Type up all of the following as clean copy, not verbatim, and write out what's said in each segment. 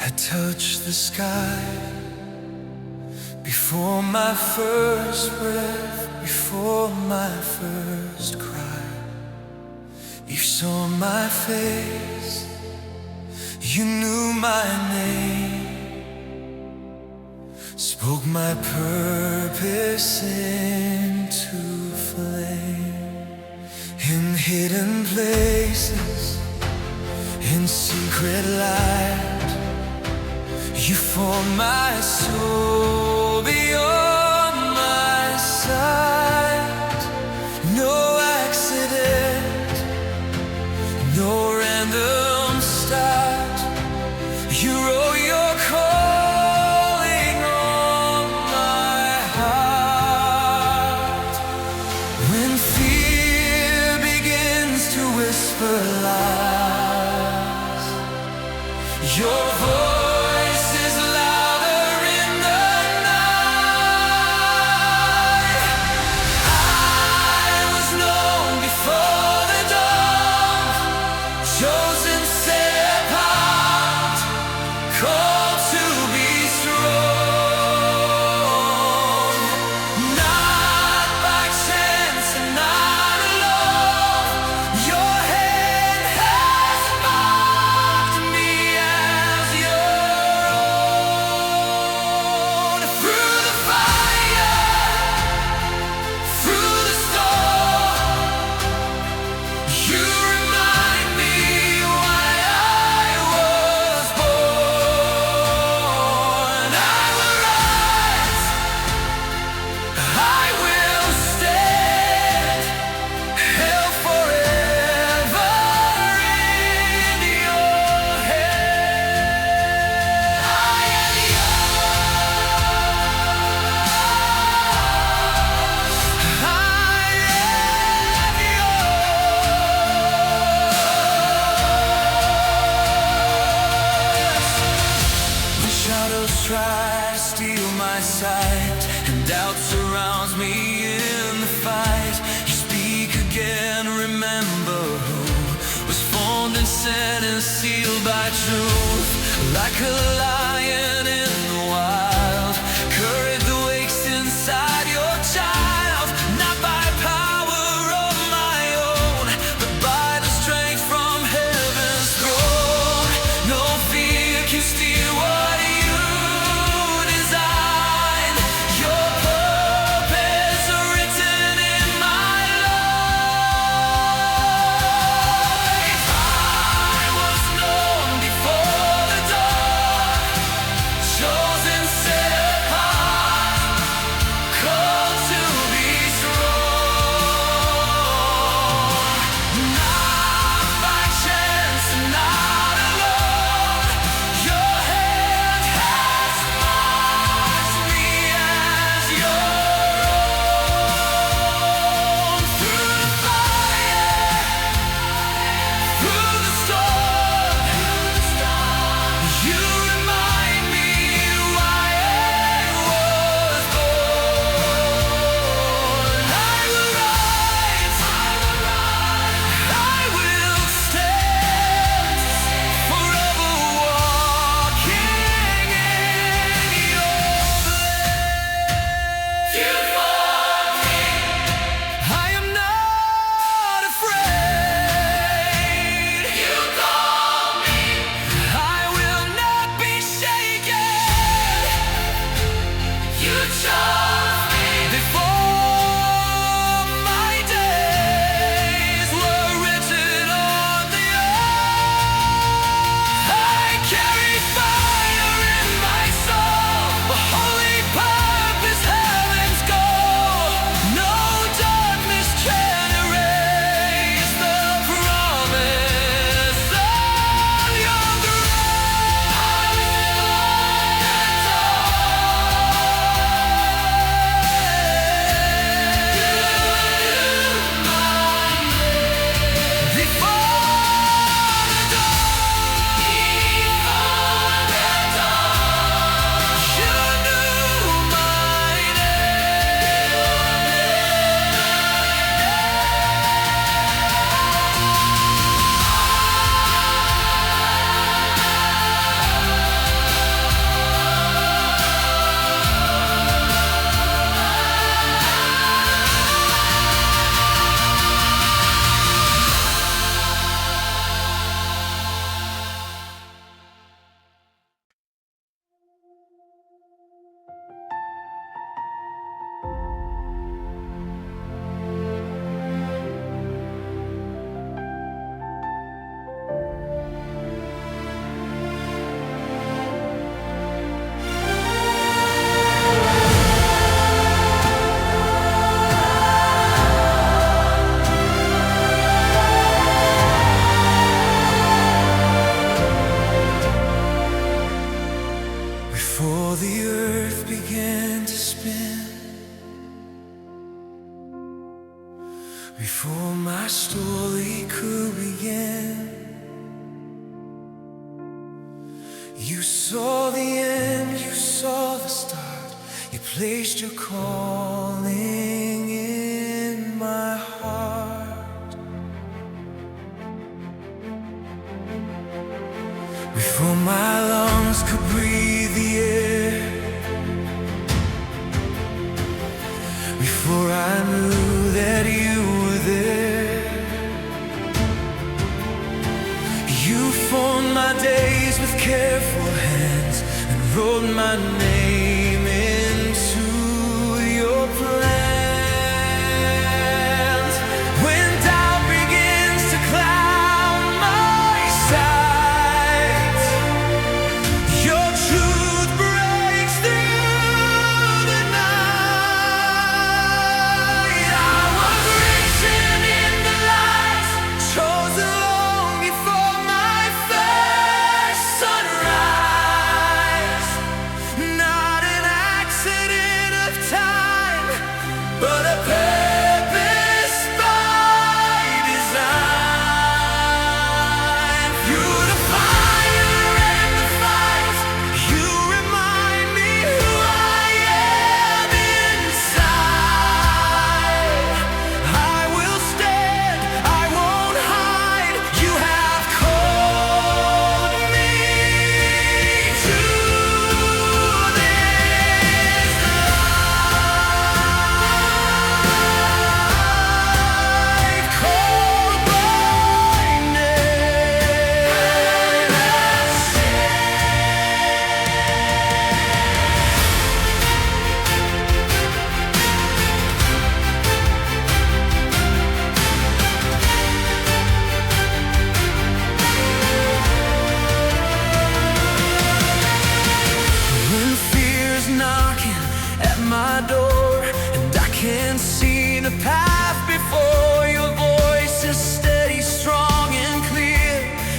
I touch the sky before my first breath, before my first cry. You saw my face, you knew my name, spoke my purpose into flame. In hidden places, in secret light, you formed my soul beyond my sight. No accident, no random start. You wrote your calling on my heart. When fear begins to whisper lies, your voice is louder in the night. I was known before the dawn, chosen, set apart, called to be strong. Not by chance and not alone, your hand has marked me as your own. Through the fire, through the storm, you remind me why I was born. I will rise, I will stand, held forever in your hand. I am when shadows try to steal my sight and doubt surrounds me in the fight, you speak again, remember who was formed and sent and sealed by truth. Like a lion in the wild, courage wakes inside your child. Not by power of my own, but by the strength from heaven's throne. No fear can steal what you design. Your purpose written in my life. I was known before the dawn, Before the earth began to spin, before my story could begin, you saw the end, you saw the start. You placed your calling in my heart. Before my lungs could breathe the air, before I knew that you were there, you formed my days with careful hands and wrote my name into your plans. When doubt begins to cloud my sight, your truth breaks through the night. I was written in the light, chosen long before my first sunrise. Not an accident of time, but a purpose by design. Through the fire and the fight, you remind me who I am inside. I will stand, I won't hide. You have called me to this life called my When fear's knocking at my door and I can't see the path before, your voice is steady, strong and clear,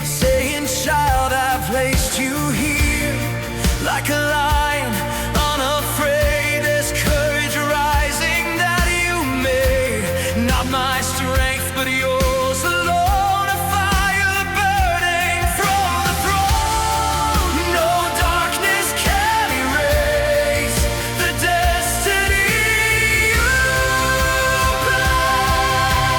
saying, child, I placed you here. Like a lion, unafraid, there's courage rising that you made. Not my strength, but yours alone, a fire burning from the throne. No darkness can erase the destiny you placed.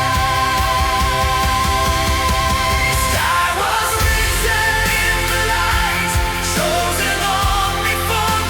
I was written in the light, chosen long before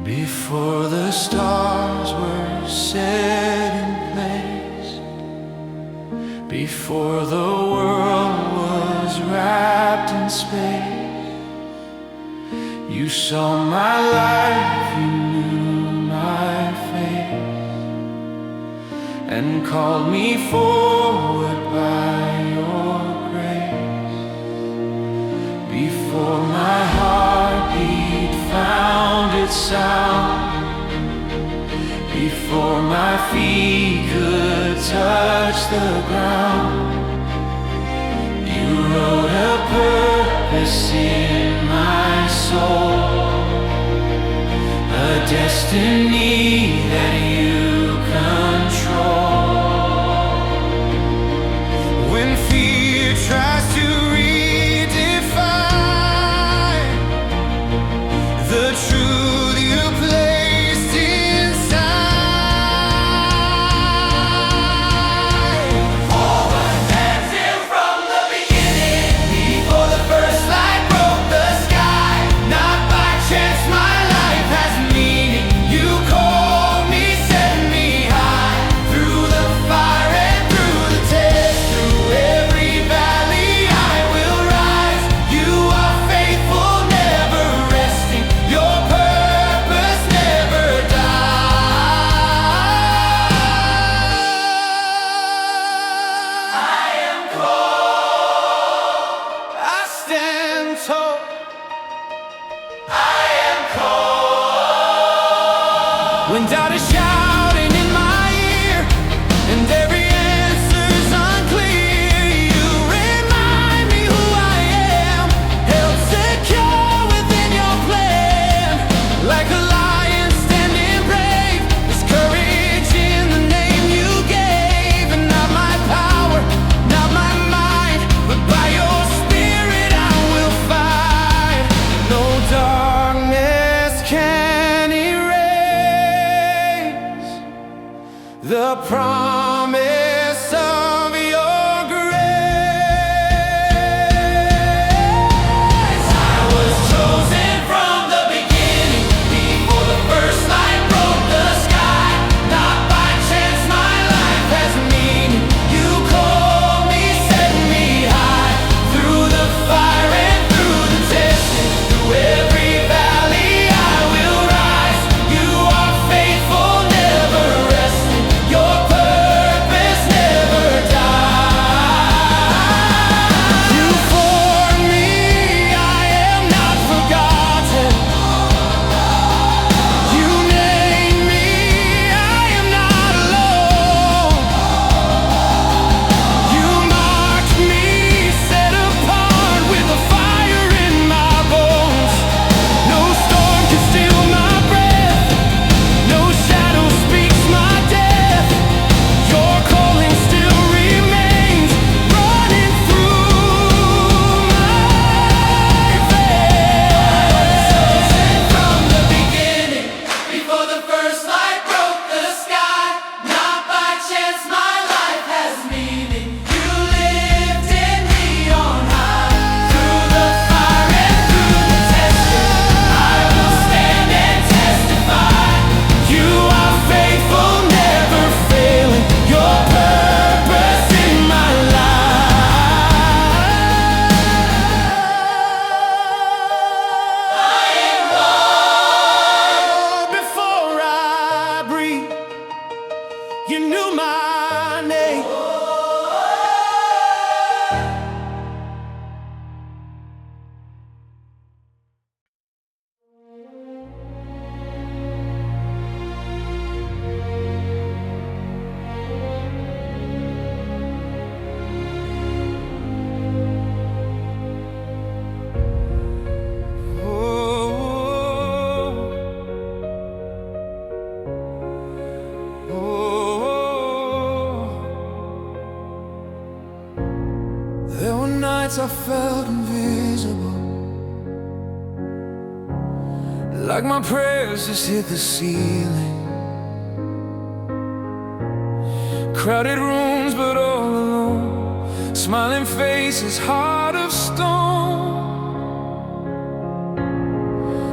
Before the stars were set in place, before the world was wrapped in space, you saw my life, you knew my face, and called me forward by your grace. Before my heartbeat found its sound, before my feet could touch the ground, you wrote a purpose in my soul, a destiny that you control. When fear tries to redefine the truth you placed inside, all was dancing from the beginning, before the first light broke the sky. Not by chance my life has meaning. You called me, set me high, through the fire and through the test. Through every valley I will rise. You are faithful, never resting. Your purpose never dies. I am called, I stand tall. I am called. When doubt is shouting in my ear and every answer's unclear, you remind me who I am, held secure within your plan. Like a lion standing brave, there's courage in the name you gave. And not my power, not my mind, but by your spirit I will fight. No darkness can erase the promise of your grace. I was chosen from the beginning, before the first light broke the sky. Not by chance my life has meaning. You called me, set me high, through the fire and through the testing. Through every valley I will rise. You are faithful, never resting. Your purpose never dies. You formed me, I am not forgotten. You named me, I am not alone. You marked me, set apart with a fire in my bones. No storm can steal my breath, no shadow speaks my death. Your calling still remains, running through my veins. From the beginning, before the first light broke the sky. Not by chance my life has meaning. You lifted me on high, through the fire and through the testing. I will stand and testify. You are faithful, never failing. Your purpose in my life. I am Lord. Before I breathe, you knew my name. There were nights I felt invisible, like my prayers just hit the ceiling. Crowded rooms but all alone, smiling faces, heart of stone.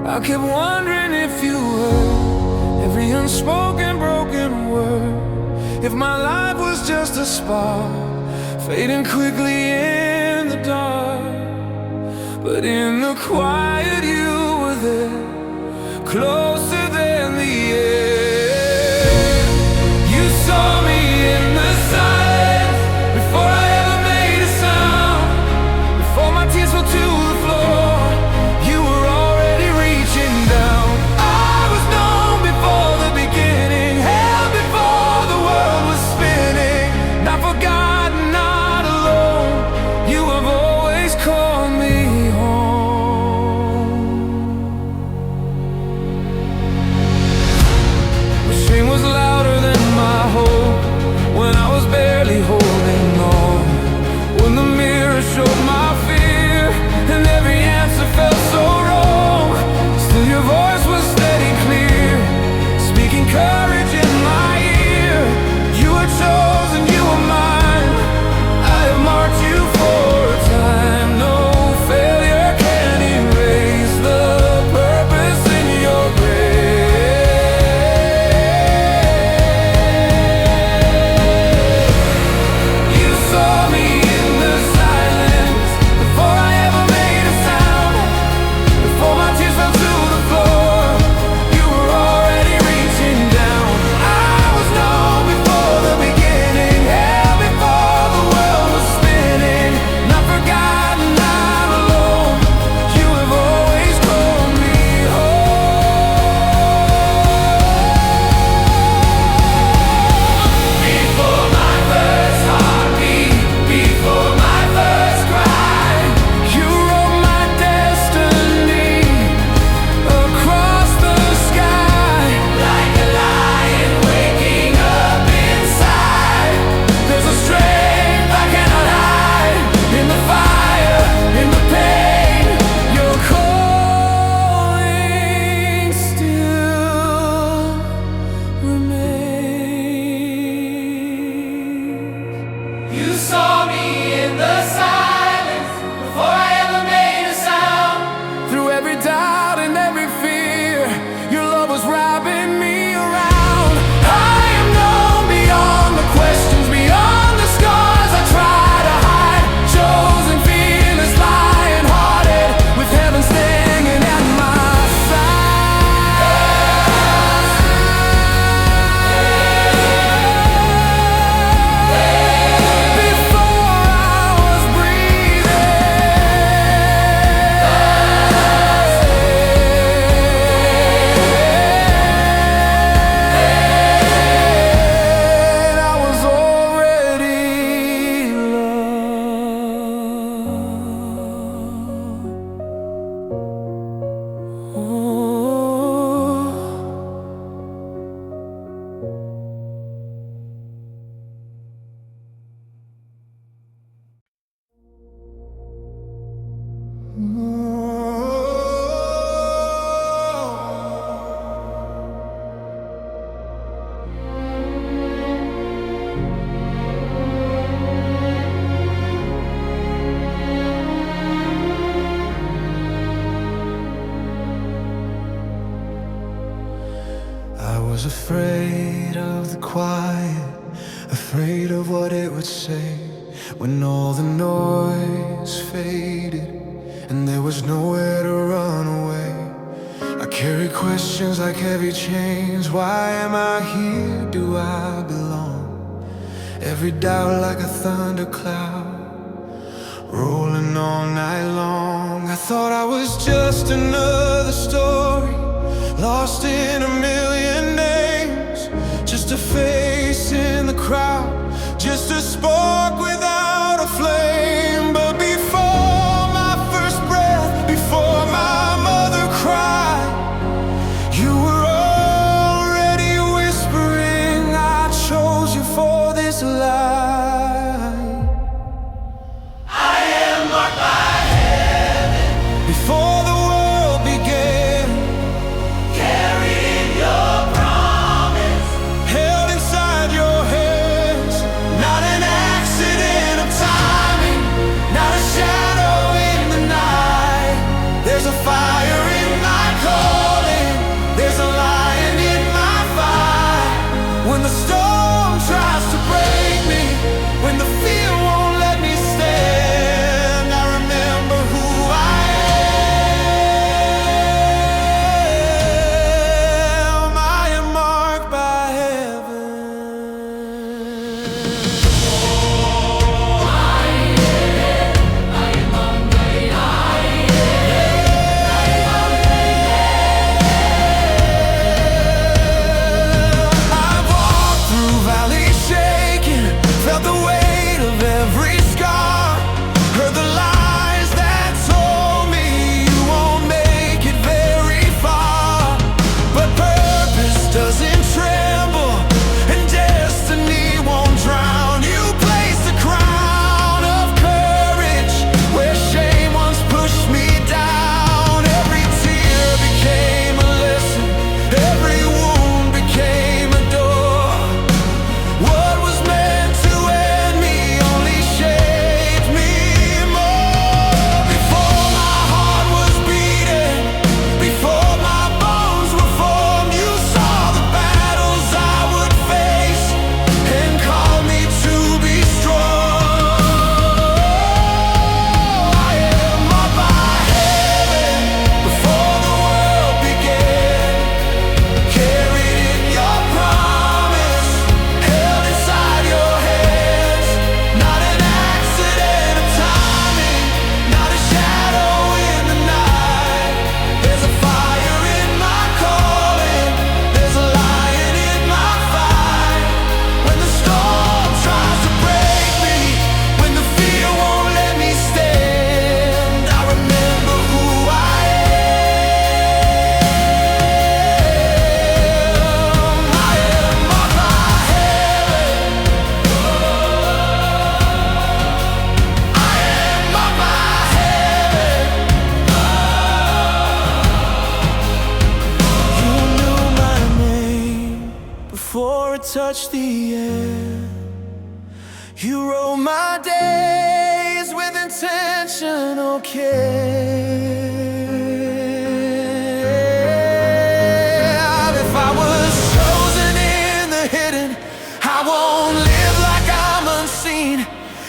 I kept wondering if you heard every unspoken broken word. If my life was just a spark fading quickly in the dark. But in the quiet you were there, closer than the air. You saw me in the silence before I ever made a sound. Before my tears fell to the floor, you were already reaching down. I was known before the beginning, held before the world was spinning. Not forgotten, not alone, you have always called me home. The shame was louder than my hope when I was barely holding on. When the mirror showed my fear and every answer felt so wrong, still your voice was steady, clear, speaking courage in my ear. You were chosen, you were mine. I have marked you for a time. No failure can erase the purpose in your grave. You saw me in the silence before I ever made a sound. Before my tears fell to the floor, you were already reaching down. I was known before the beginning, held before the world was spinning. Not forgotten, not alone, you have always called me home. Before my first heartbeat, before my first cry, you wrote my destiny across the sky. Like a lion waking up inside, there's a strength I cannot hide. In the fire, in the pain, your calling still remains. You saw me in the silence before I ever made a sound. Through every doubt and every fear, your love was wrapping me around. I am known beyond the questions, beyond the scars I try to hide. Chosen, fearless, lion-hearted, with heaven singing at my side. Before I was breathing, I was already loved. I was afraid of the quiet, afraid of what it would say when all the noise faded and there was nowhere to run away. I carry questions like heavy chains. Why am I here? Do I belong? Every doubt like a thundercloud, rolling all night long. I thought I was just another story, lost in a million names, just a face in the crowd, just a spark without a flame. But before my first breath, before my mother cried, you were already whispering, I chose you for this life. I am marked by heaven before the world began, carried in your before it touched the air. You wrote my days with intentional care. If I was chosen in the hidden, I won't live like I'm unseen.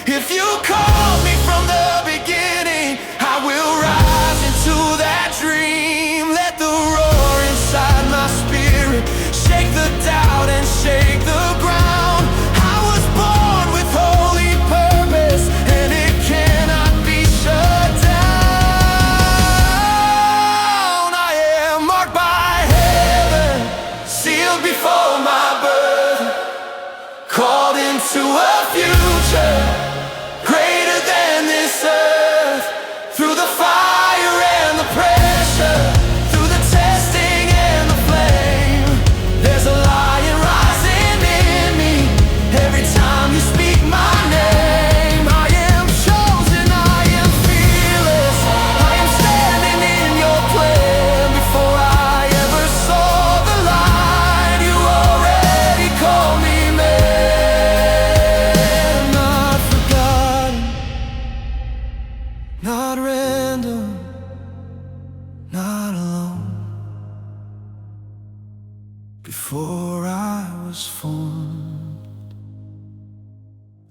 If you called me from the beginning, I will rise into that dream. Let the roar inside my spirit shake the doubt and shake the ground. I was born with holy purpose, and it cannot be shut down. I am marked by heaven, sealed before my birth, called into a future greater than this earth. Through the fire and the pressure, through the testing and the flame, there's a lion rising in me every time you speak my name. I am chosen, I am fearless, I am standing in your plan. Before I ever saw the light, you already called me man. Not forgotten, not random, not alone. Before I was formed,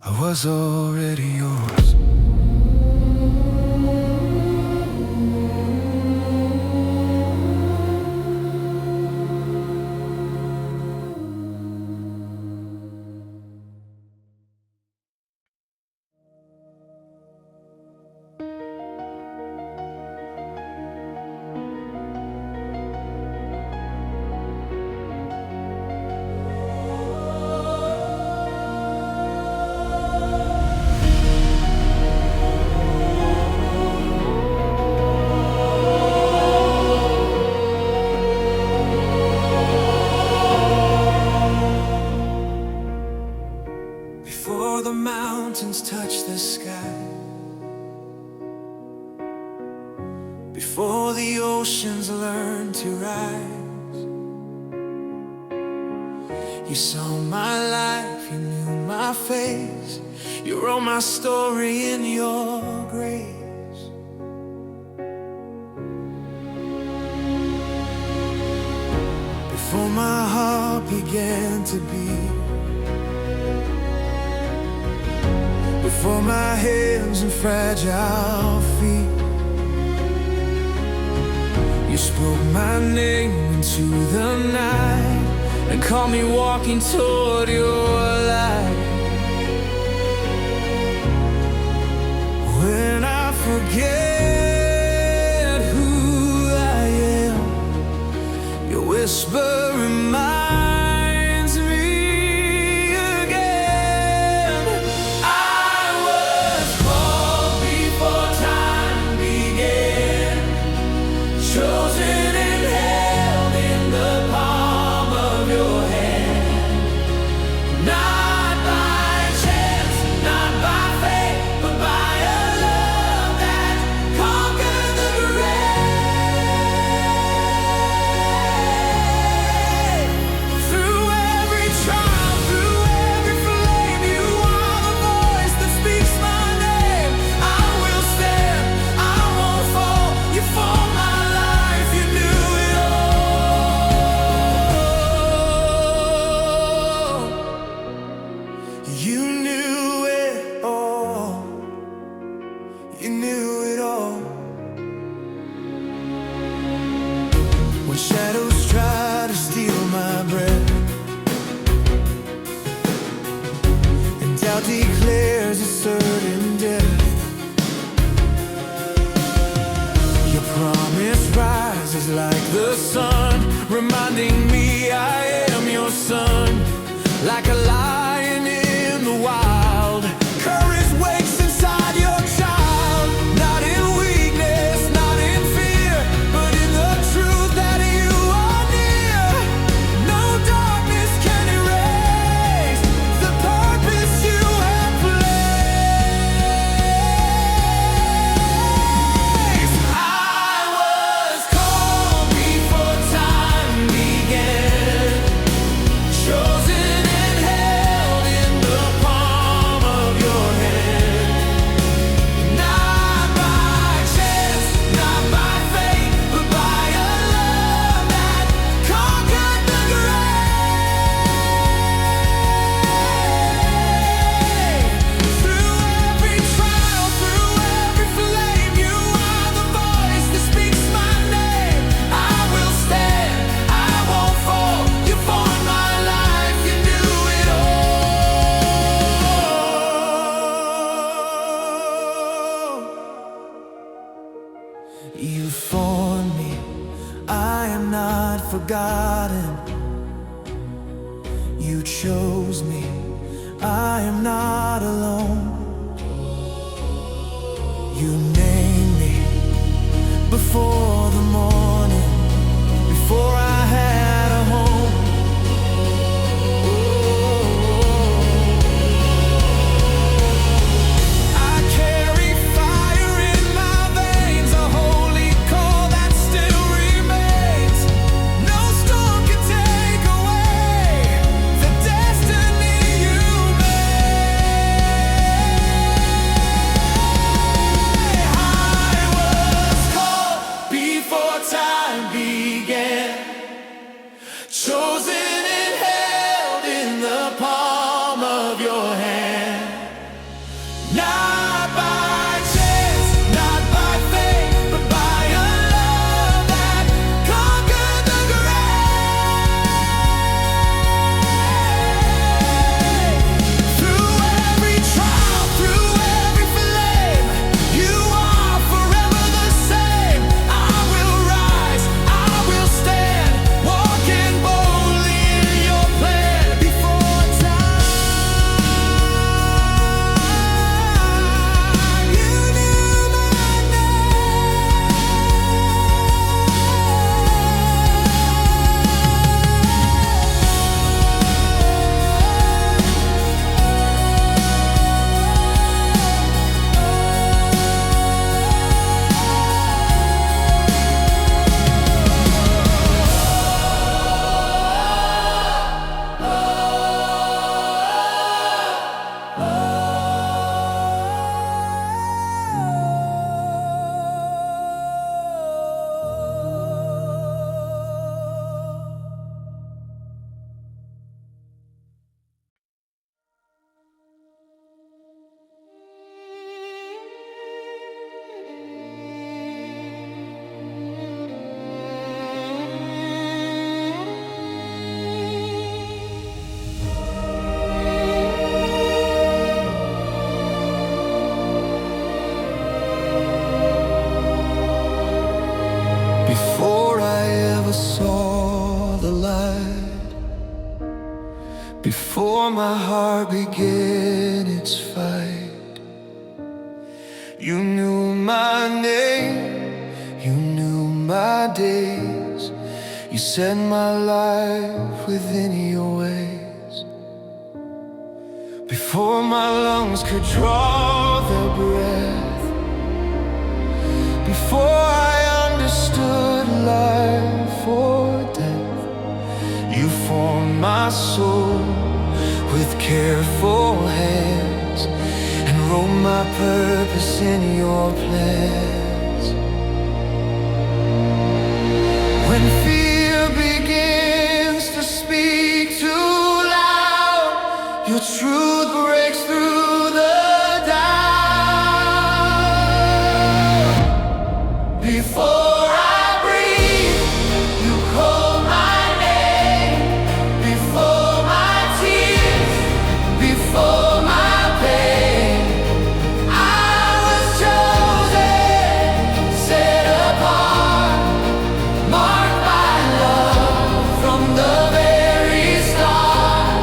I was already yours. Before the mountains touch the sky, before the oceans learn to rise, you saw my life, you knew my face, you wrote my story in your grace. Before my heart began to beat, before my hands and fragile feet, you spoke my name into the night and called me walking toward your light. When I forget who I am, your whisper reminds me again. I was called before time began, chosen and held in the palm of your hand. Not by chance, not by fate, but by a love that conquered the grave. Through every trial, through every flame, you are the voice that speaks my name. I will stand, I won't fall. You formed my life, you knew it all. You knew it all. You knew it all. When shadows try to steal my breath, and doubt declares a certain death, your promise rises like the sun, reminding me I am your son. Like a lion in the wild, courage wakes inside your child. Not in weakness, not in fear, but in the truth that you are near. No darkness can erase the purpose you have placed. I was called before time began, chose me. I am not alone. You named me before the morning, before I had a home. I carry fire in my veins, a holy call that still remains. No storm can take away the destiny you before time began, chosen and held in the palm of your hand. Not by chance, not by fate, but by a love that conquered the grave. Through every trial, through every flame, you are forever the same. I will rise, I will stand, walking boldly in your plan. Before time, you knew my name. Before I ever saw the light, before my heart began its fight, you knew my name, you knew my days. You set my life within your ways. Before my lungs could draw their breath, before I understood life or death, you formed my soul with careful hands and wrote my purpose in your plans. When fear begins to speak too loud, your truth breaks through the doubt. Before I breathe, you call my name. Before my tears, before my pain, I was chosen, set apart, marked by love from the very start.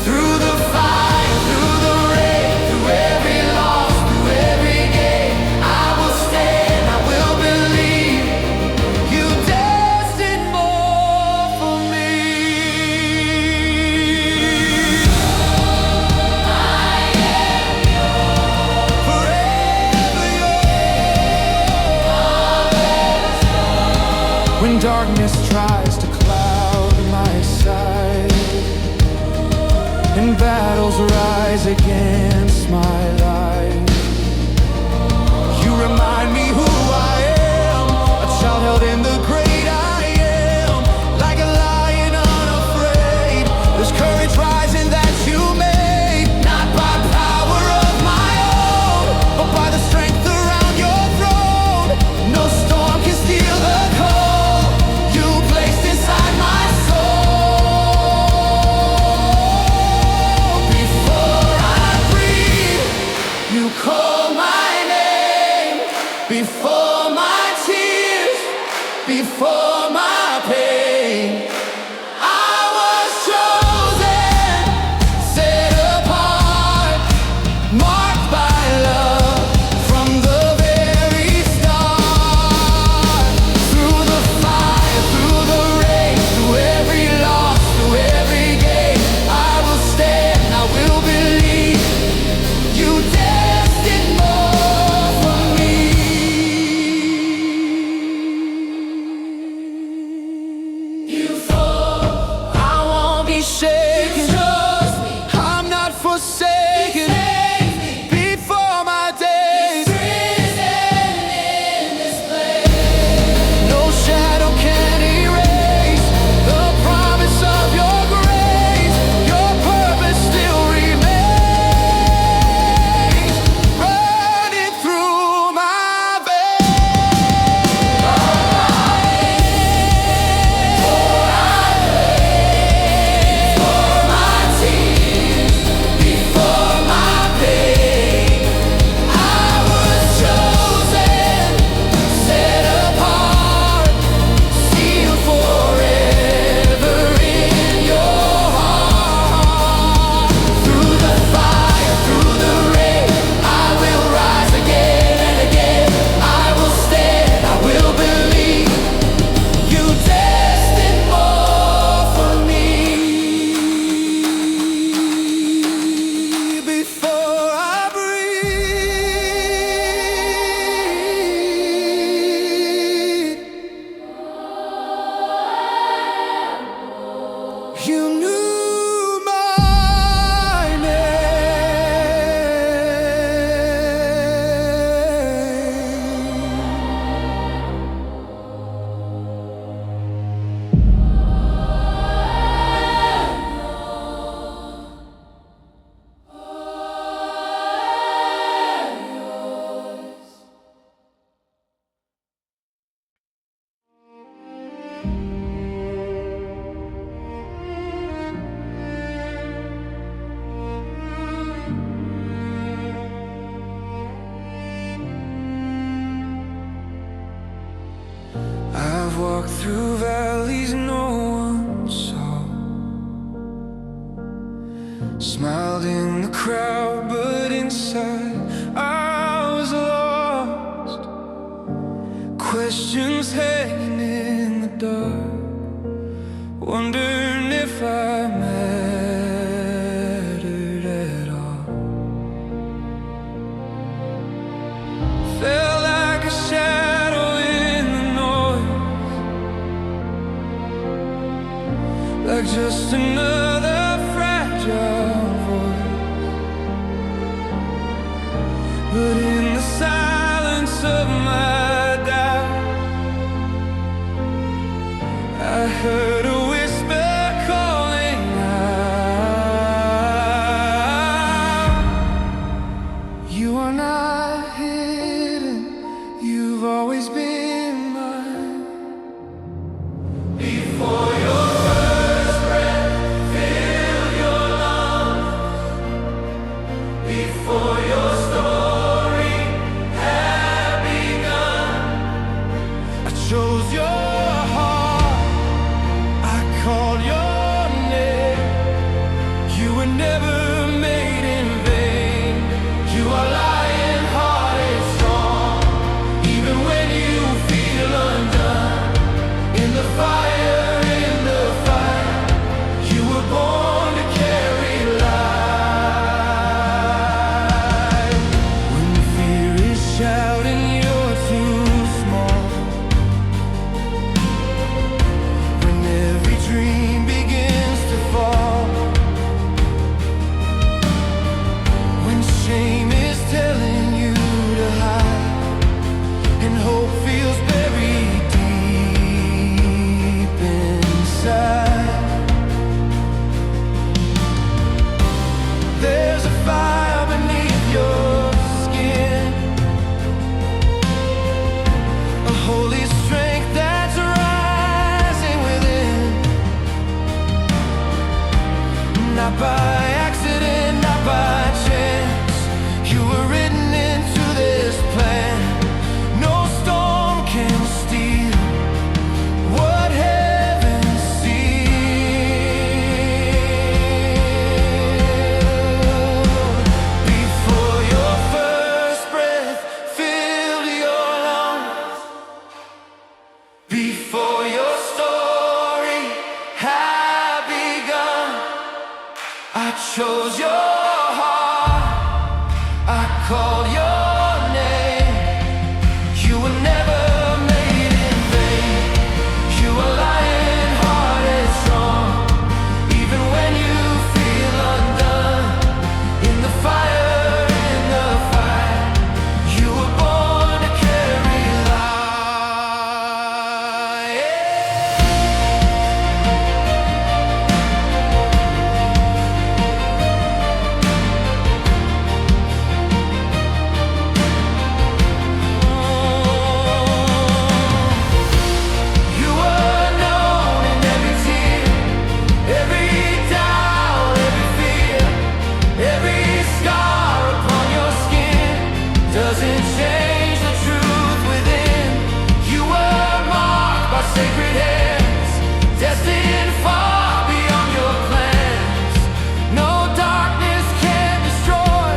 Through the fire, through the rain, through every loss, through every gain, I will stand, I will believe. You destined more for me. Forever yours. When darkness tries to cloud my sight, and battles rise against my life, you remind me who I am, a child held in the great I am, like a lion unafraid. There's courage rising that you made, not by power of my own, but by the strength around your throne. No storm can steal the call you placed inside my soul. Before I breathe, you call my name. Before my tears, before my pain, I was chosen. through valleys no one saw, smiled in the crowd, but inside I was lost. Questions hanging in the dark, wondering if I mattered at all. Felt like a shadow in the noise, like just another fragile voice. But in the silence of my doubt, I heard a whisper calling out. You are not hidden, you've always been mine. Before your first breath filled your lungs, before your story had begun, I chose your heart, I called your name. You were never made in vain. You are lion-hearted strong, even when you feel undone. In the fire, in the fight, you were born to carry light. When fear is shouting you're too small, when every dream begins to fall, when shame is telling you to hide, and hope feels buried deep inside, there's a fire beneath your skin, a holy strength that's rising within. Not by accident, not by chance, you were written into this plan. No storm can steal what heaven sealed. Before your first breath filled your lungs, before your story had begun, I chose your heart, I called your name. You were never made in vain. You are lion-hearted strong, even when you feel undone. In the fire, in the fight, you were born to carry light. You were known in every tear, every doubt, every fear, every scar upon your skin doesn't change the truth within. You were marked by sacred hands, destined far beyond your plans. No darkness can destroy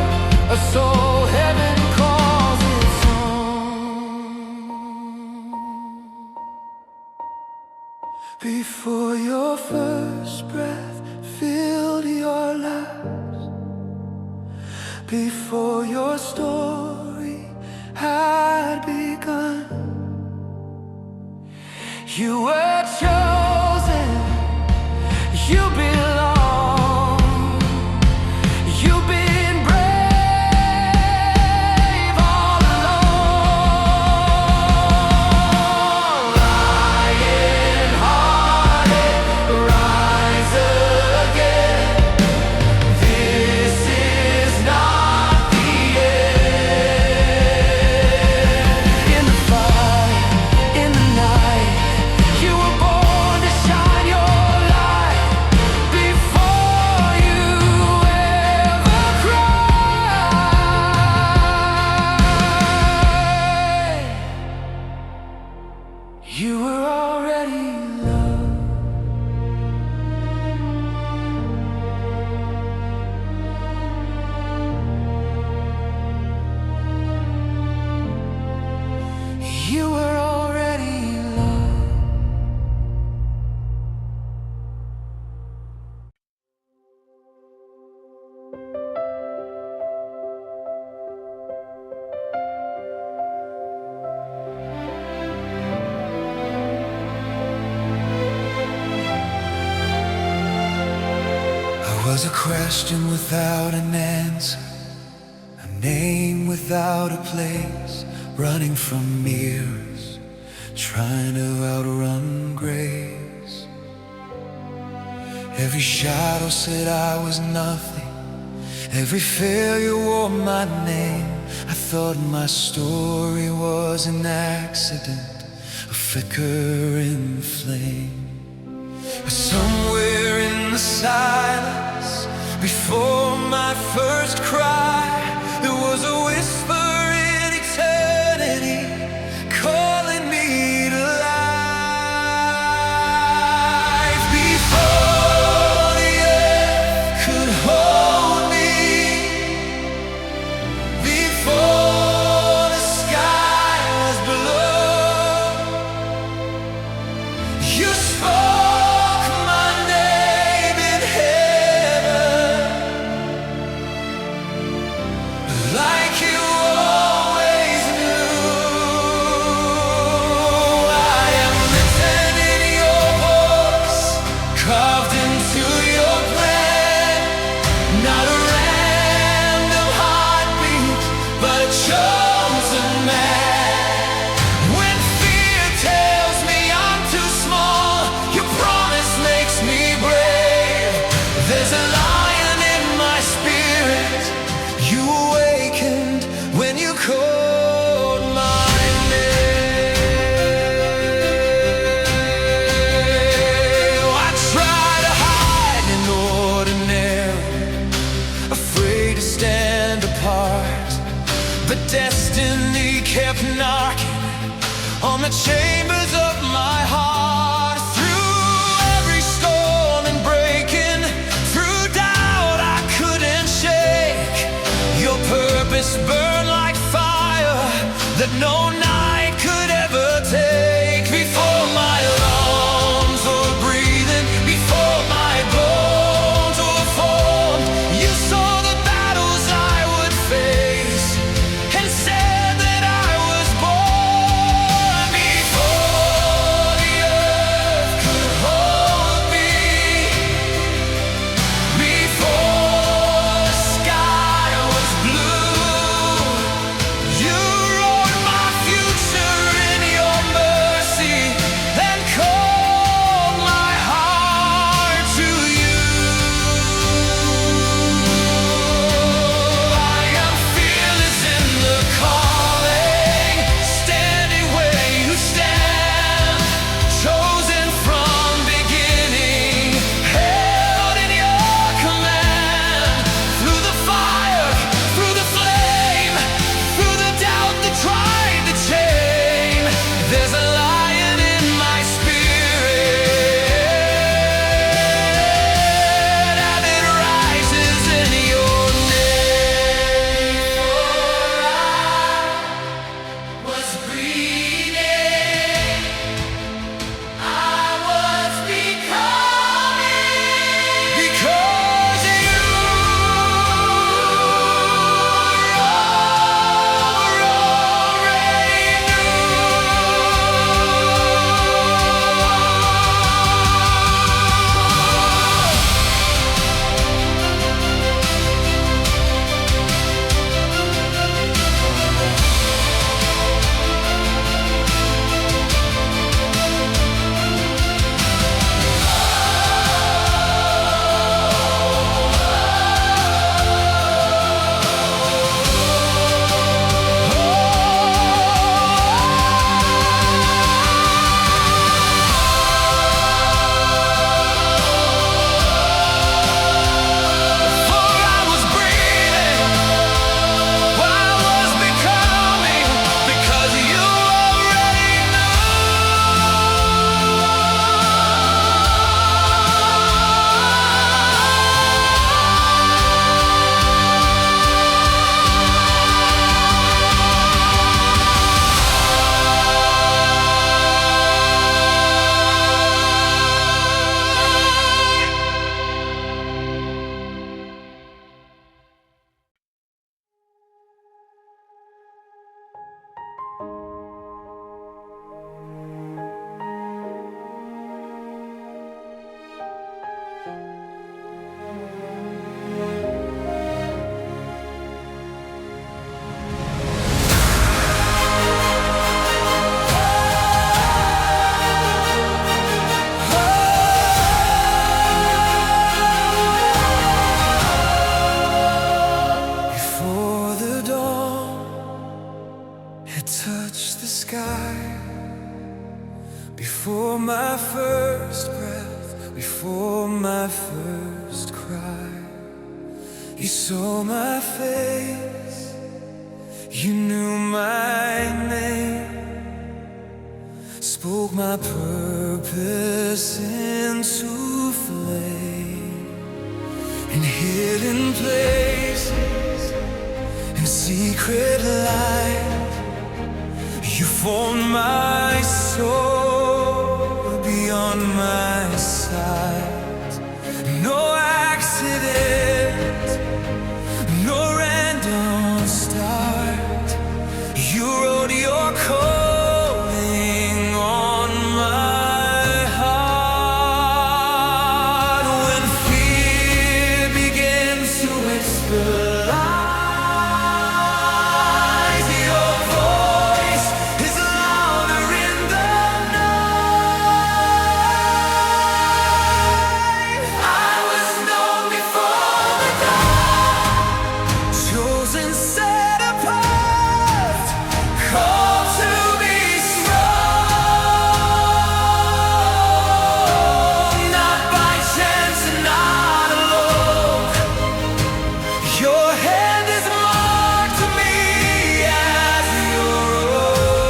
a soul heaven calls its own. Before your first breath filled your lives, before your story had begun, you were chosen, you belong. You've been brave all along. Lion-hearted, rise again. This is not the end. In the fire, in the night, you were born to shine your light. Was a question without an answer, a name without a place, running from mirrors, trying to outrun grace. Every shadow said I was nothing, every failure wore my name. I thought my story was an accident, a flickering flame. But somewhere in the silence, before my first cry, there was a whisper in eternity, calling me to life. Before the earth could hold me, before the sky was blue, you spoke my name in heaven, like you always knew. I am written in your voice, carved into your plan. Not a random heartbeat, but a chosen man. When fear tells me I'm too small, your promise makes me brave. There's a lion in my spirit. You awakened when you called my name. I try to hide in ordinary, afraid to stand apart, but destiny kept knocking on the chambers of my heart. Through every storm and breaking, through doubt I couldn't shake. Your purpose burned like fire that no night could ever take. Before my lungs were breathing, before my bones were formed, you saw the battles I would face and said that I was born. Before the earth could hold me, before the sky was blue, you wrote my future my first cry. You saw my face, you knew my name, spoke my purpose into flame. In hidden places, in secret light, you formed my soul beyond my sight. No accident, no random start. You wrote your calling on my heart. When fear begins to whisper lies, your voice is louder in the night. I was known before the dawn, chosen, set apart, called to be strong, not by chance and not alone. Your hand is marked to me as your own.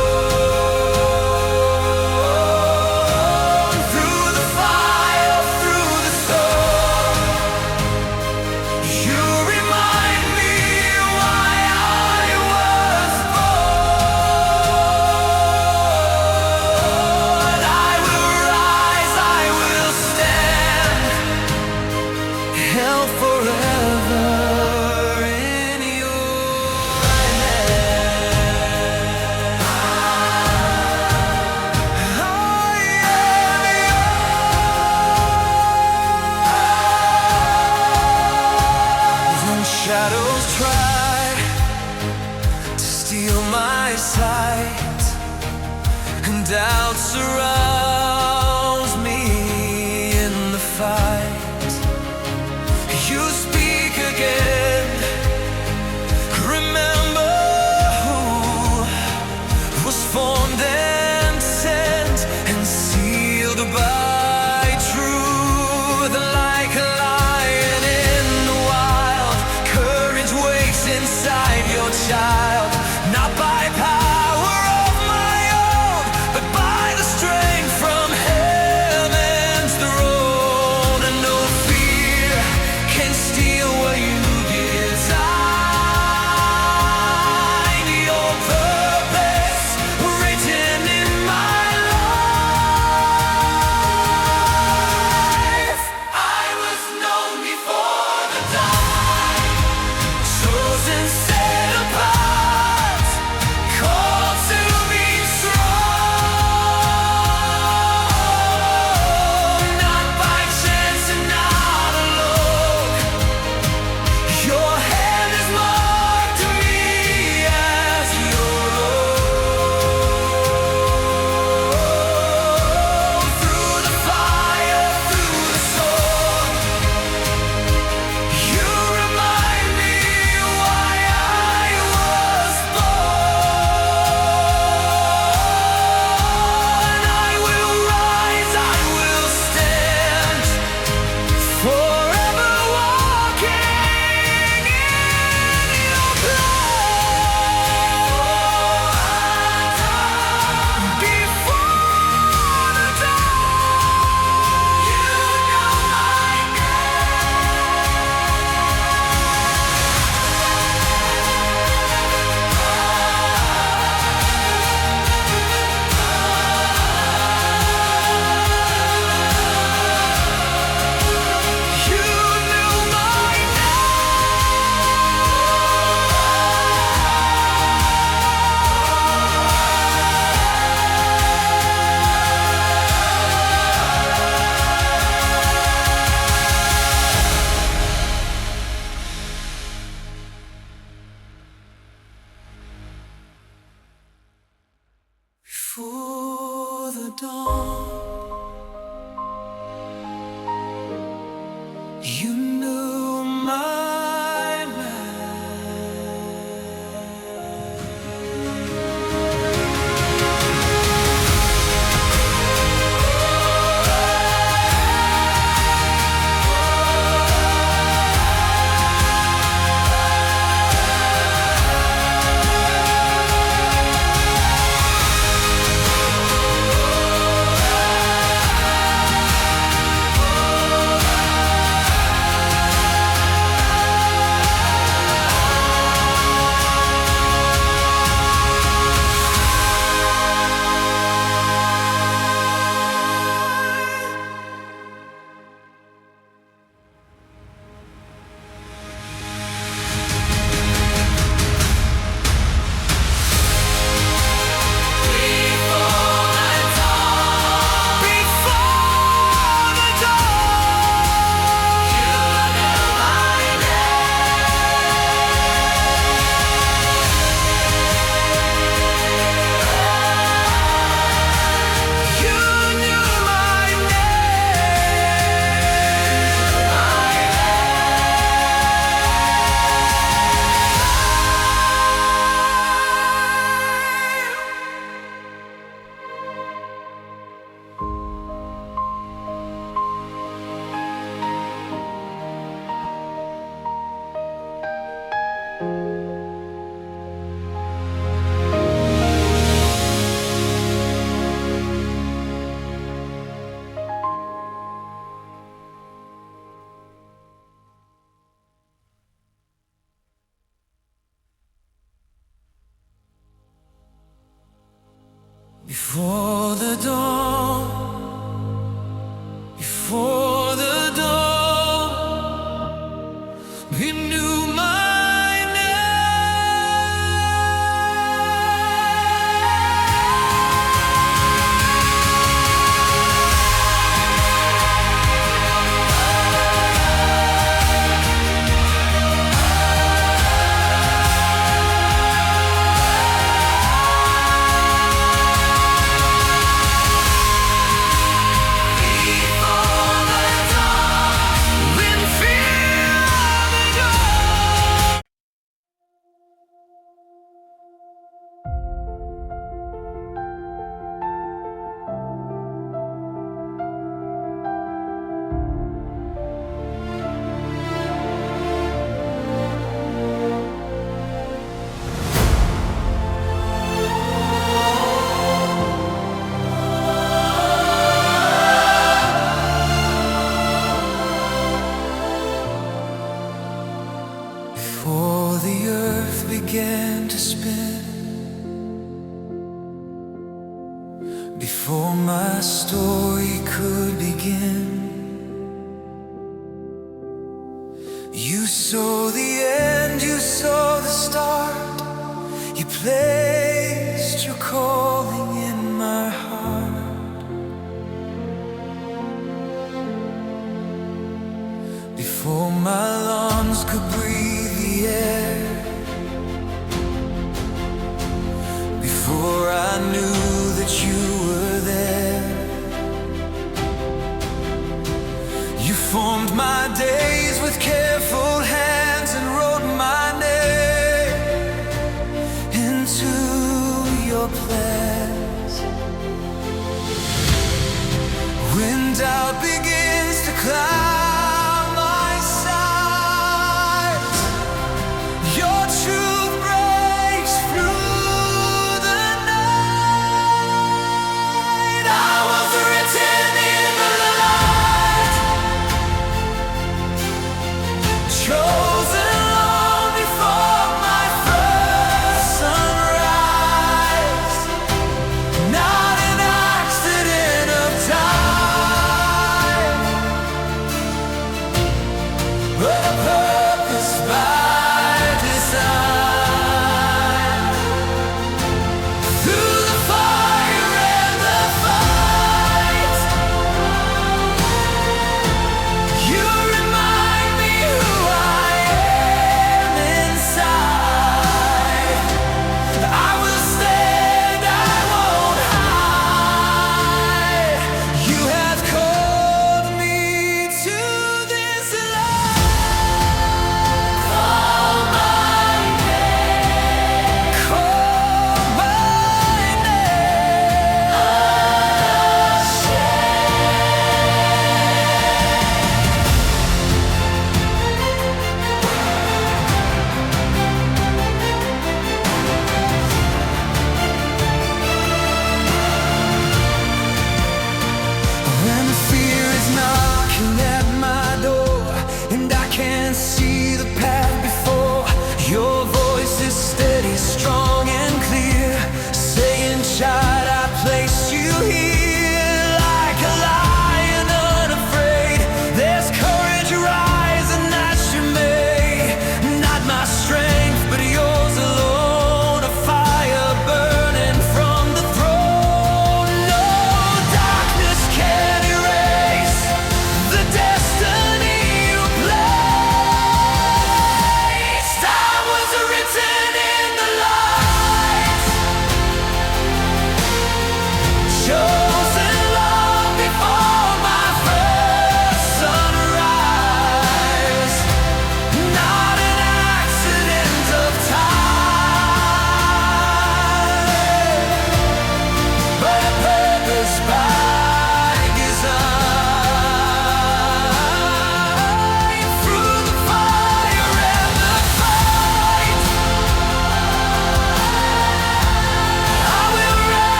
Through the fire, through the storm, you remind me why I was born. I will rise, I will stand, held forever in your hand. I am yours. When shadows try to steal my sight, and doubt surrounds me in the fight, you speak again. Remember who was formed and sent and sealed by truth. Like a lion in the wild, courage wakes inside your child. Not by power of my own, but by the strength from heaven's throne. And no fear can steal what you designed. Your purpose written in my life. I was known before the dawn, chosen, set apart, called to be strong, not by chance and not alone. Your hand is marked to me as your own. Through the fire, through the storm, you remind me why I was born. I will rise, I will stand, forever walking in your blood. Before the dawn, you know my name. You knew my Before the dawn, you knew my name. Before the dawn, before the dawn, he knew my Before the earth began to spin, before my story could begin, you saw the end, you saw the start. You placed your calling in my heart. Before my lungs could breathe the air, before I knew that you were there, you formed my days with careful hands and wrote my name into your plans. When doubt begins to cloud my sight, your truth breaks through the night. I was written in the light.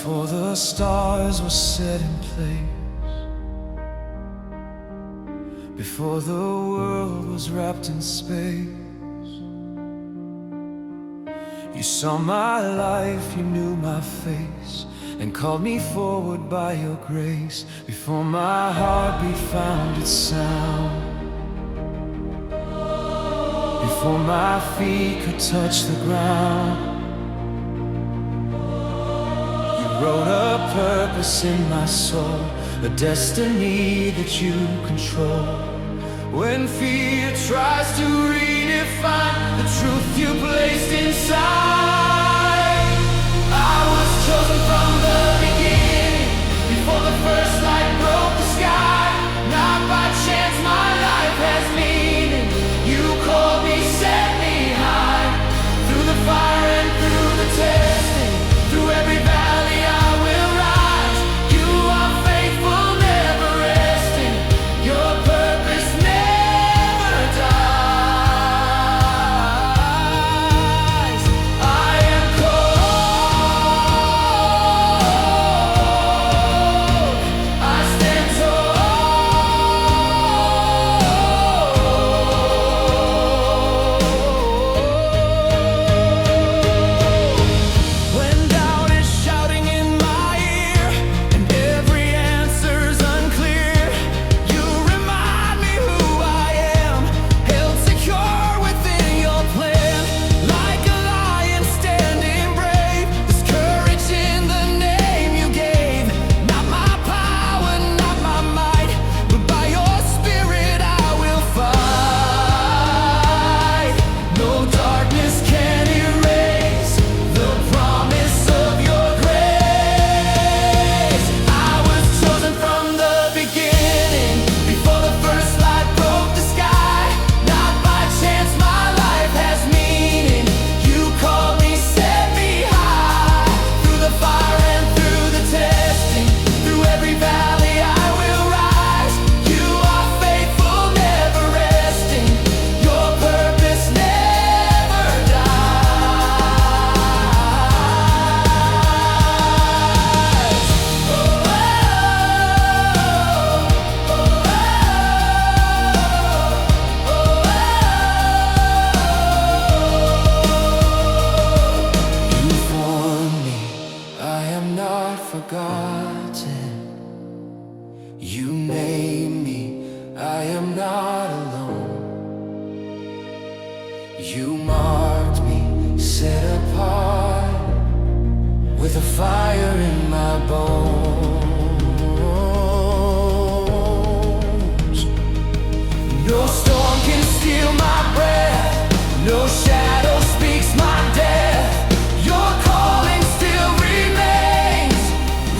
Before the stars were set in place, before the world was wrapped in space, you saw my life, you knew my face, and called me forward by your grace. Before my heartbeat found its sound, before my feet could touch the ground, you wrote a purpose in my soul, a destiny that you control. When fear tries to redefine the truth you placed inside, I was chosen from the beginning, before the first light broke the sky. Not by chance my life has meaning. You called me, set me high, through the fire and through the testing, through every valley I will rise. You are faithful, never resting. Your purpose never dies. I am called, I stand when doubt is shouting in my ear and every answer's unclear, you remind me who I am, held secure within your plan. Like a lion standing brave, there's courage in the name you gave. Not my power, not my might, but by your spirit I will fight. No darkness can erase the promise of your grace. I was chosen from the beginning, before the first light broke the sky. Not by chance my life has meaning. You called me, set me high, through the fire and through the testing, through every valley I will rise. You are faithful, never resting. Your purpose never dies. You formed me, I am not forgotten. You name me, I am not alone. You marked me, set apart, with a fire in my bones. No storm can steal my breath, no shadow speaks my death. Your calling still remains,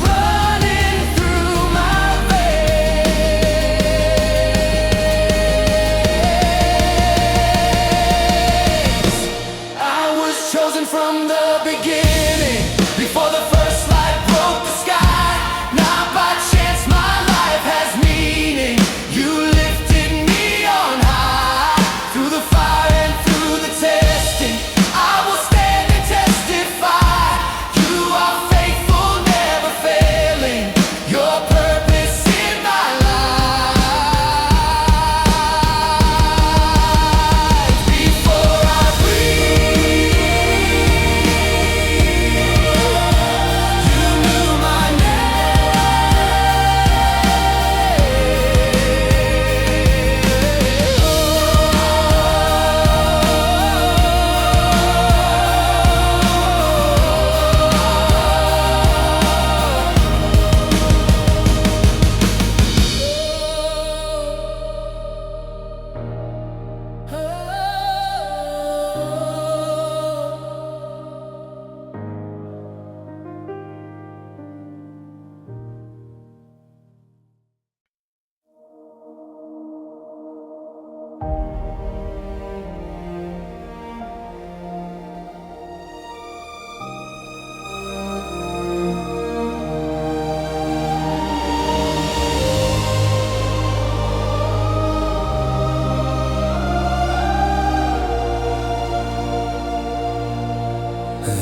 running through my veins. I was chosen from the beginning, before the first light broke the sky.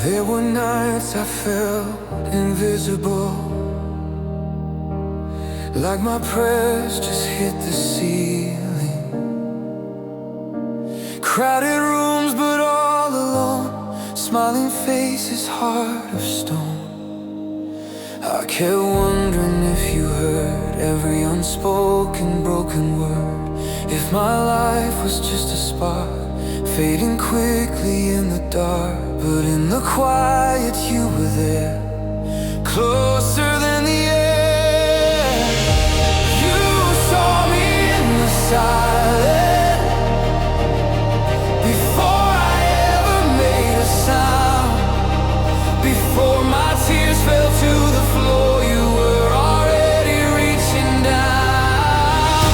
There were nights I felt invisible, like my prayers just hit the ceiling. Crowded rooms but all alone, smiling faces, heart of stone. I kept wondering if you heard every unspoken broken word, if my life was just a spark fading quickly in the dark. But in the quiet you were there, closer than the air. You saw me in the silence before I ever made a sound. Before my tears fell to the floor, you were already reaching down.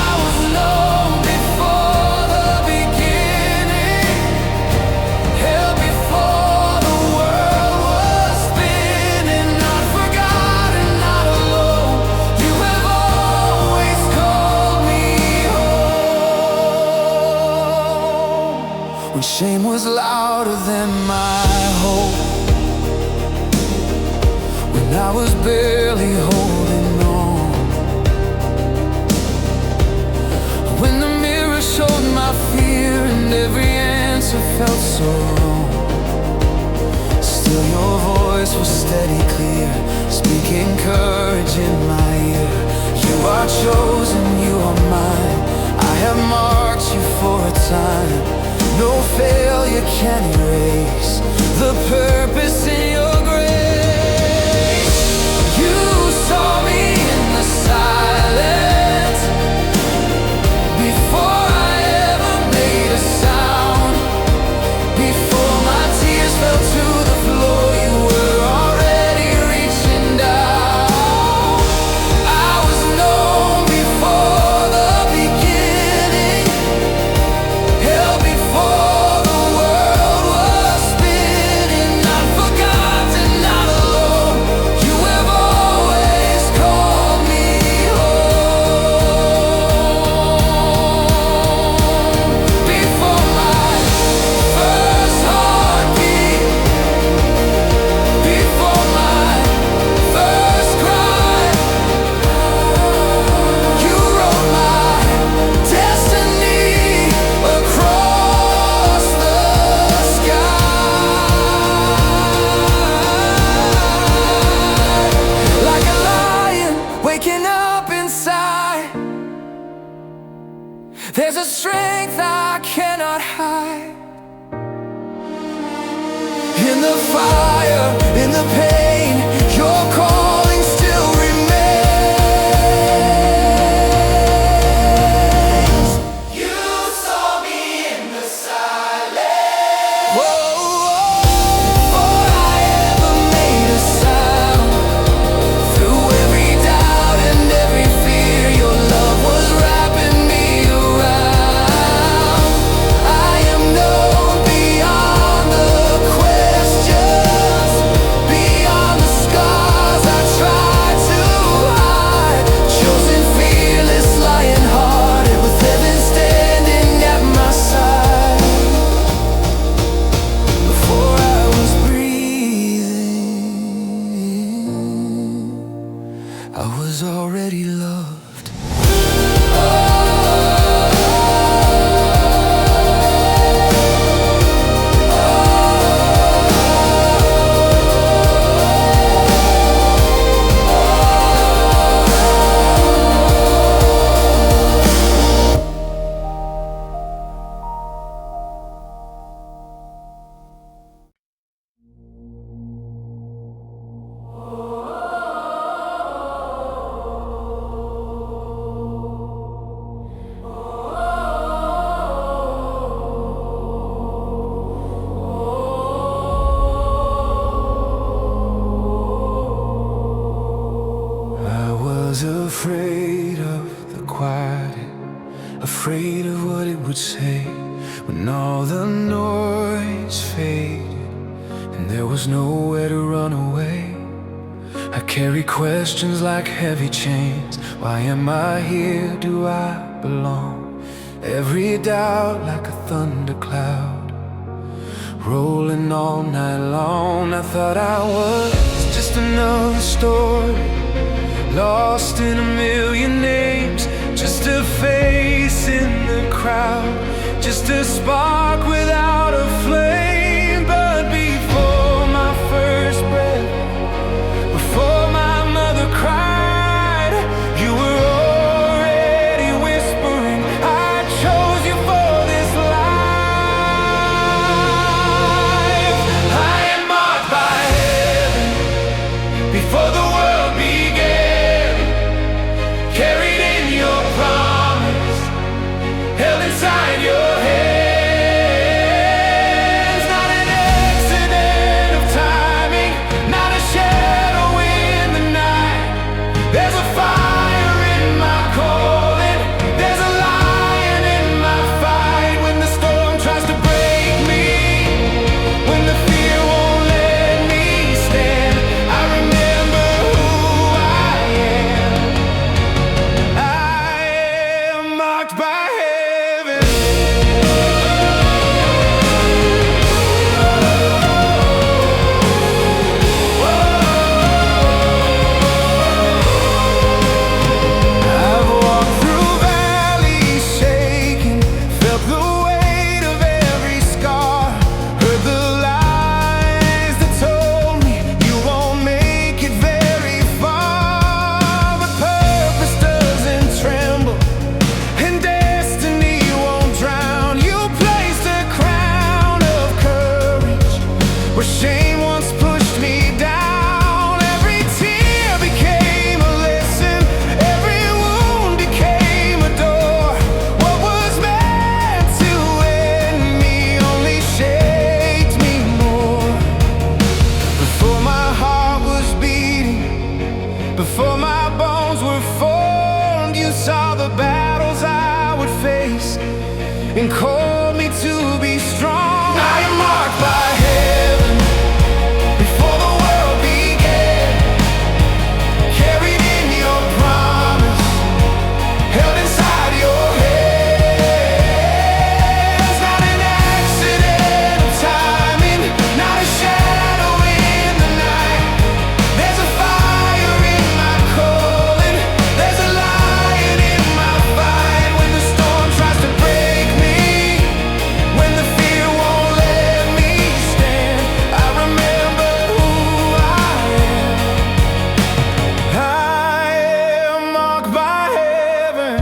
I was known before the beginning, held before the world was spinning. Not forgotten, not alone. You have always called me home. When shame was louder than my hope, I was barely holding on, when the mirror showed my fear and every answer felt so wrong. Still your voice was steady, clear, speaking courage in my ear. You are chosen, you are mine. I have marked you for a time. No failure can erase the purpose in your grace. You saw me in the silence before I ever made a sound. Before my tears fell to the floor, you were already reaching down. I was known before the beginning, held before the world was spinning. Not forgotten, not alone. You have always called me home. Before my first heartbeat, before my first cry, you wrote my destiny across the sky. Like a lion waking up inside, there's a strength I cannot hide. In the fire, in the pain, your calling still remains. You saw me in the silence. Whoa, before I ever made a sound. Through every doubt and every fear, your love was wrapping me around. I am known beyond the questions, beyond the scars I tried to hide. Chosen, fearless, lion-hearted, with heaven standing at my side. Before I was breathing, I was already loved. I was afraid of the quiet, afraid of what it would say when all the noise faded and there was nowhere to run away. I carry questions like heavy chains. Why am I here? Do I belong? Every doubt like a thundercloud rolling all night long. I thought I was just another story, lost in a million names, just a face in the crowd, just a spark without a flame. But before my first breath, before my mother cried, you were already whispering, I chose you for this life. I am marked by heaven before the world began, carried in your promise, held inside your hands. Not an accident of timing, not a shadow in the night. There's a fire in my calling, there's a lion in my fight. When the storm tries to break me, when the fear won't let me stand, I remember who I am. I am marked by heaven. I've walked through valleys shaking, felt the weight of every scar, heard the lies that told me you won't make it very far. But purpose doesn't tremble, and destiny won't drown. You placed a crown of courage where shame once pushed me down. Every tear became a lesson, every wound became a door. What was meant to end me only shaped me more. Before my heart was beating, before my bones were formed, you saw the battles I would face and called me to be strong. I am marked by heaven before the world began, carried in your promise, held inside your hands. Not an accident of timing, not a shadow in the night. There's a fire in my calling, there's a lion in my fight. When the storm tries to break me, when the fear won't let me stand, I remember who I am. I am marked by heaven.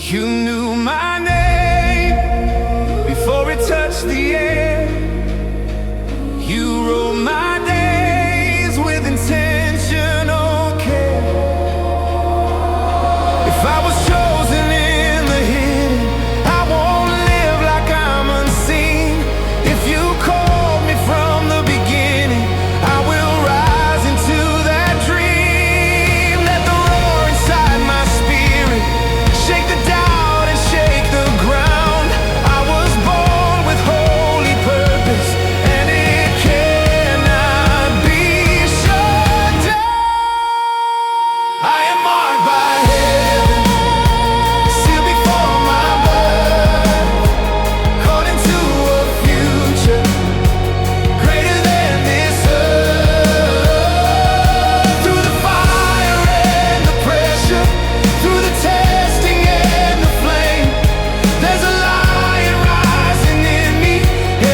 You knew my name before it touched the air. You wrote my days with intentional care. If I was chosen in the hidden, I won't live like I'm unseen. If you called me from the beginning, I will rise into that dream. Let the roar inside my spirit shake the doubt and shake the ground. I was born with holy purpose, and it cannot be shut down. I am marked by heaven, sealed before my birth, called into a future greater than this earth. Through the fire and the pressure, through the testing and the flame, there's a lion rising in me.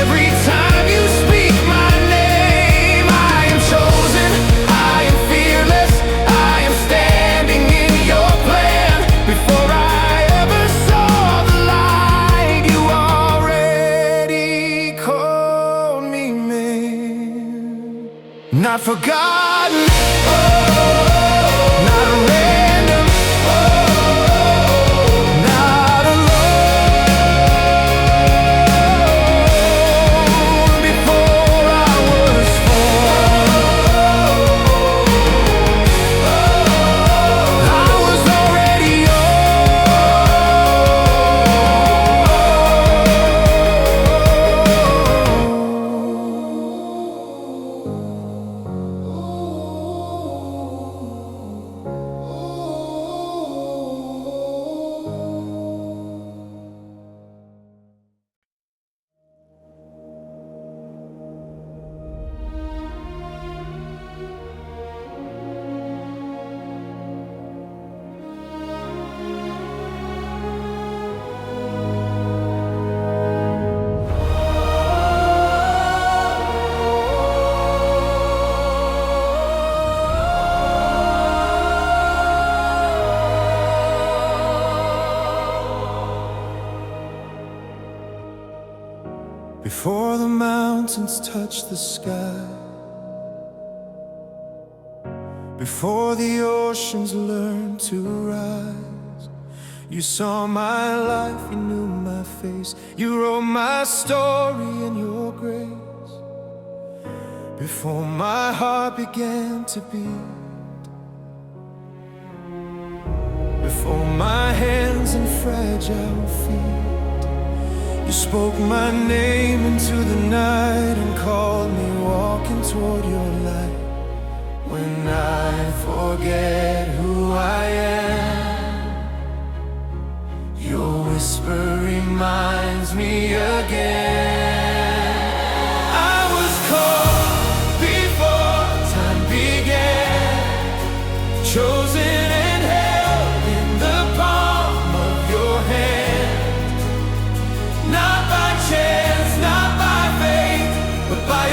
Every time you speak my name, I am chosen, I am fearless, I am standing in your plan. Before I ever saw the light, you already called me man. Not forgotten, not random, not alone. Before I was formed, I was already yours. before the mountains touch the sky, before the oceans learn to rise. You saw my life, you knew my face, you wrote my story in your grace. Before my heart began to beat, before my hands and fragile feet, you spoke my name into the night and called me walking toward your light. When I forget who I am, your whisper reminds me again. I was called before time began, chosen and held in the palm of your hand. Not by chance, not by faith, but by a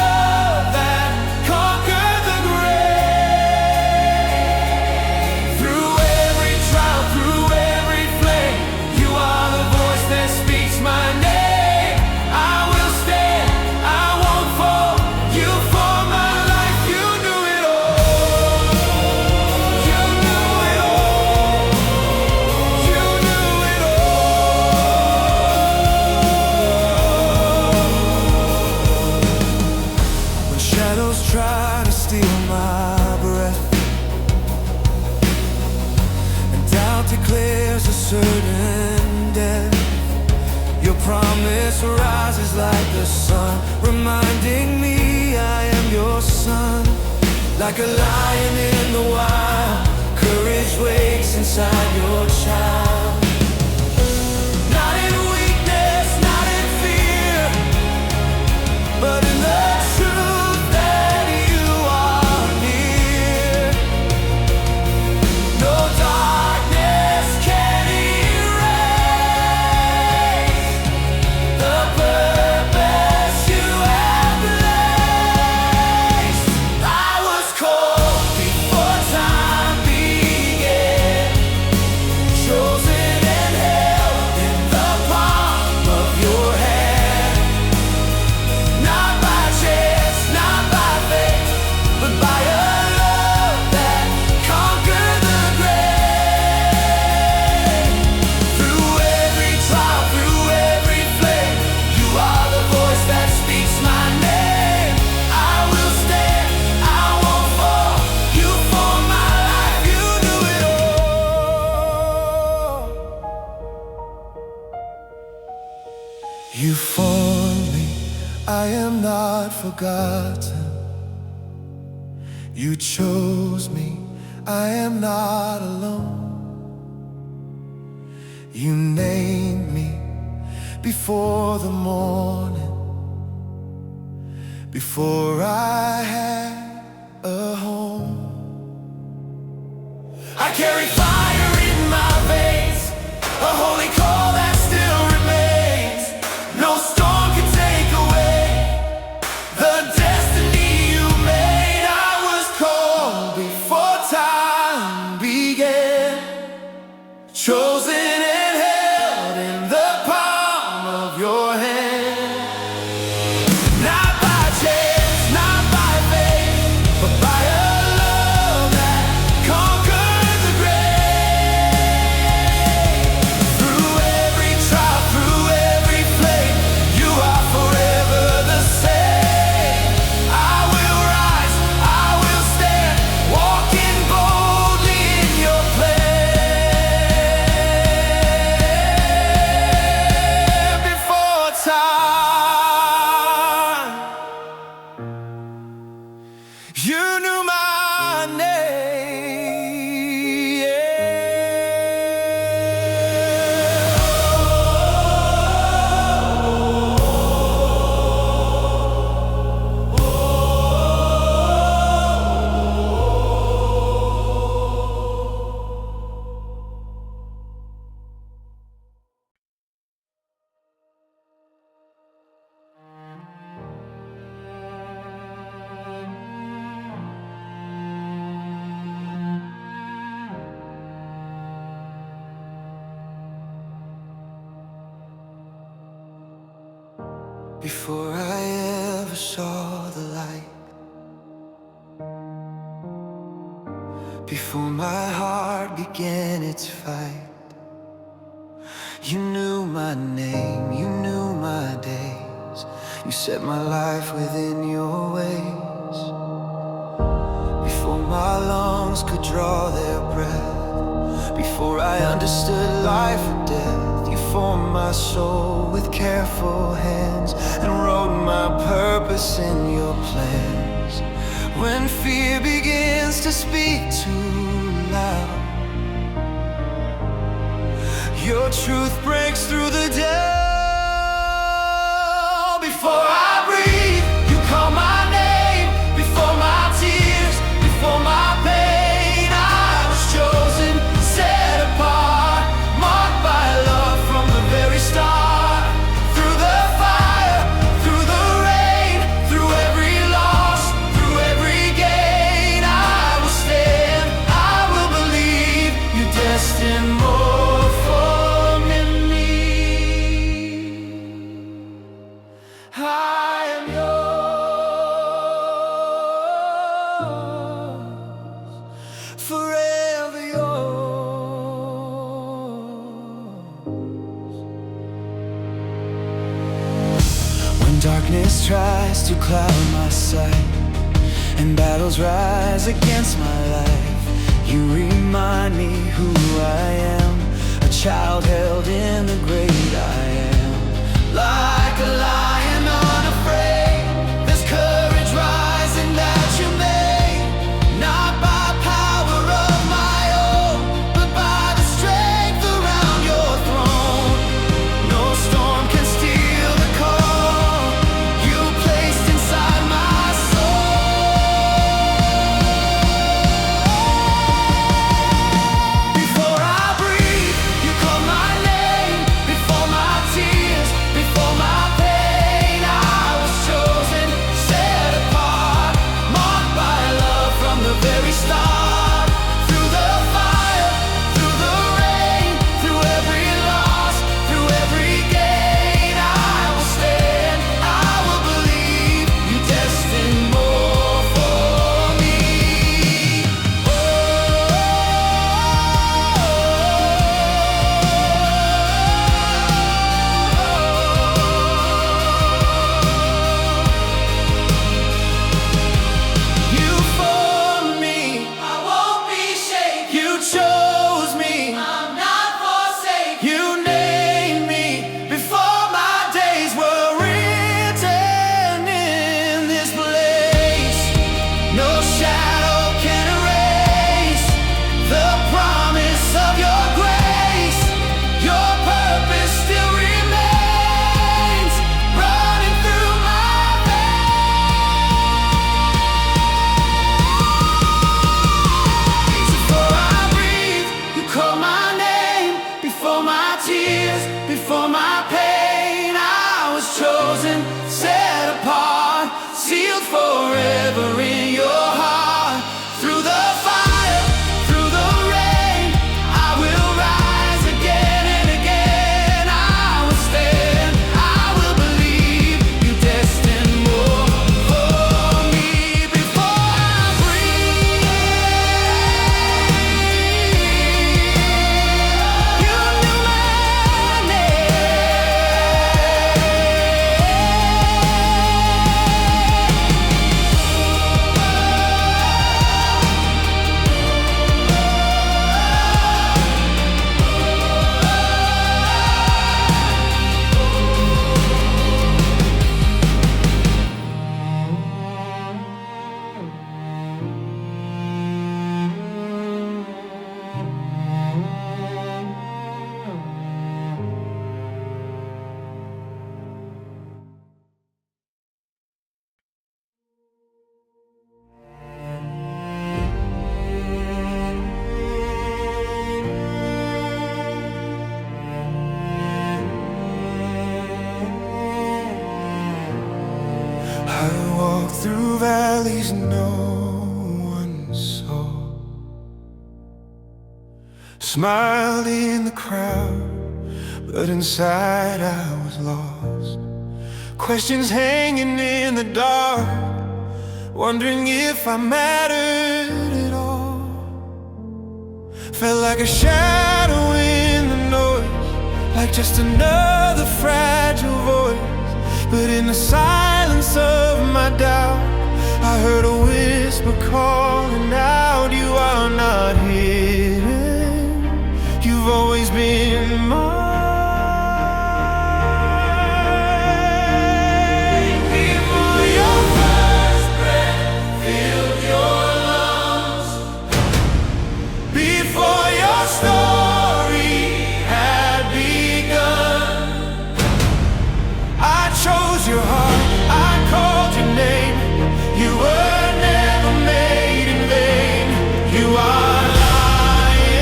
love that conquered the grave. Through every trial, through every flame, you are the voice that speaks my name. I will stand, I won't fall. You for my life, you knew it all. You knew it all. You knew it all. When shadows try to steal my breath and doubt declares a certain death, your promise rises like the sun, reminding me I am your son. Like a lion in the wild, courage wakes inside your child. Not in weakness, not in fear, but in the truth that you are near. No darkness can erase the purpose you have placed. I was called before time began, chosen and held in the palm of your hand. Not by chance, not by faith, but by a love that conquered the grave. Through every trial, through every flame, you are the voice that speaks my name. I will stand, I won't fall. You for my life, you knew it all. You formed me, I am not forgotten. You chose me, I am not alone. You named me before the morning, before I had a home. I carry fire in my veins, a holy call that still remains. No storm can take away the destiny you made. I was called before time began, chosen and held in the palm of your hand. Not by chance, not by faith, but by a love that conquered the grave. Through every trial, through every flame, you are forever the same. I will rise, I will stand, walking boldly in your plan. Before time, you knew my name. before I ever saw the light, before my heart began its fight. You knew my name, you knew my days, you set my life within your ways. Before my lungs could draw their breath, before I understood life or death, you formed my soul with careful hands and wrote my purpose in your plans. When fear begins to speak too loud, your truth breaks through the doubt. Before I breathe, you call my name. Before my tears, before my pain, I was chosen, set apart, marked by love from the very start. Through the fire, through the rain, through every loss, through every gain, I will stand, I will believe you're destined more for me. I am yours, forever yours. When darkness tries to cloud my sight and battles rise against my life, you remind me who I am, a child held in the great I am. Like a lion unafraid, there's courage rising that you made, not by power of my own, but by the strength around your throne. No storm can steal the call you placed inside my soul. Before I breathe, you call my name. Before my tears, before my pain, I was chosen, set apart, marked by love from the very start. Through the fire, through the rain, through every loss, through every gain, I will stand, I will believe you're destined more for me. You formed me, I won't be shaken. You chose me, I'm not forsaken. You named me before my days were written in this place. No shadow can erase the promise of your grace. Your purpose still remains, running through my veins. Before I breathe, you call my name. Before my tears, before my pain, I was chosen, set apart, sealed forever in your heart. Through the fire, through the rain, I will rise again and again. I will stand, I will believe you're destined more for me. Before I breathe, you knew my I walked through valleys no one saw, smiled in the crowd, but inside I was lost. Questions hanging in the dark, wondering if I mattered at all. Felt like a shadow in the noise, like just another fragile voice. But in the silence of my doubt, I heard a whisper calling out, you are not hidden, you've always been mine. Your heart, I called your name. You were never made in vain. You are lion-hearted,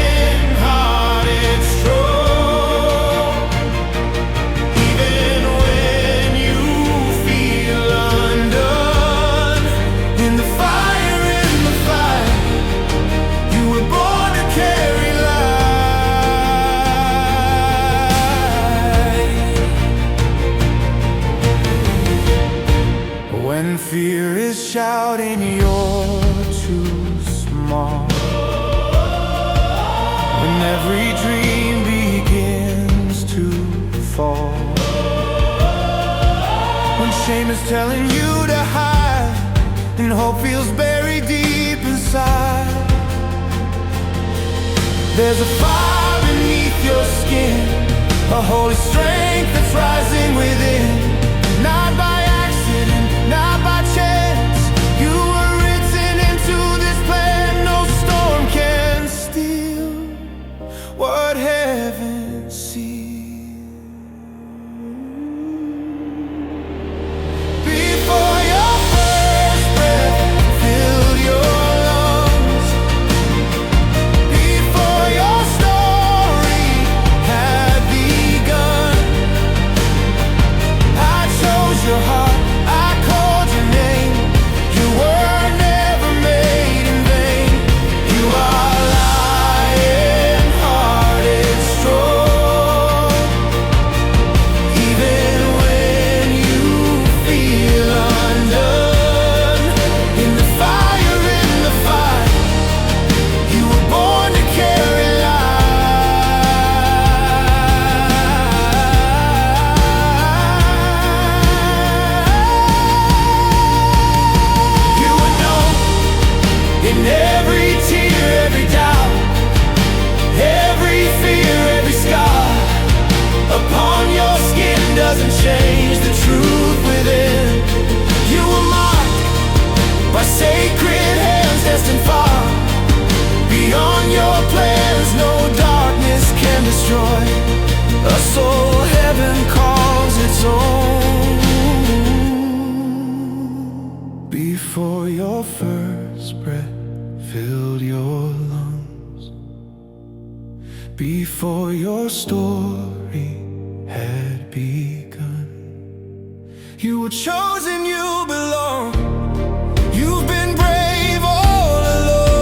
strong. Even when you feel undone, in the fire, in the fight, you were born to carry light. When fear is shouting you're too small, when every dream begins to fall, when shame is telling you to hide and hope feels buried deep inside, there's a fire beneath your skin, a holy strength that's rising within. Not by accident, not by chance, you were written into this plan. No storm can steal what heaven sees. Before your first breath filled your lungs, before your story had begun, I chose your heart. Doesn't change the truth within. You were marked by sacred hands destined far beyond your plans. No darkness can destroy a soul heaven calls its own. Before your first breath filled your lungs, before your story had begun, you were chosen, you belong. You've been brave all alone.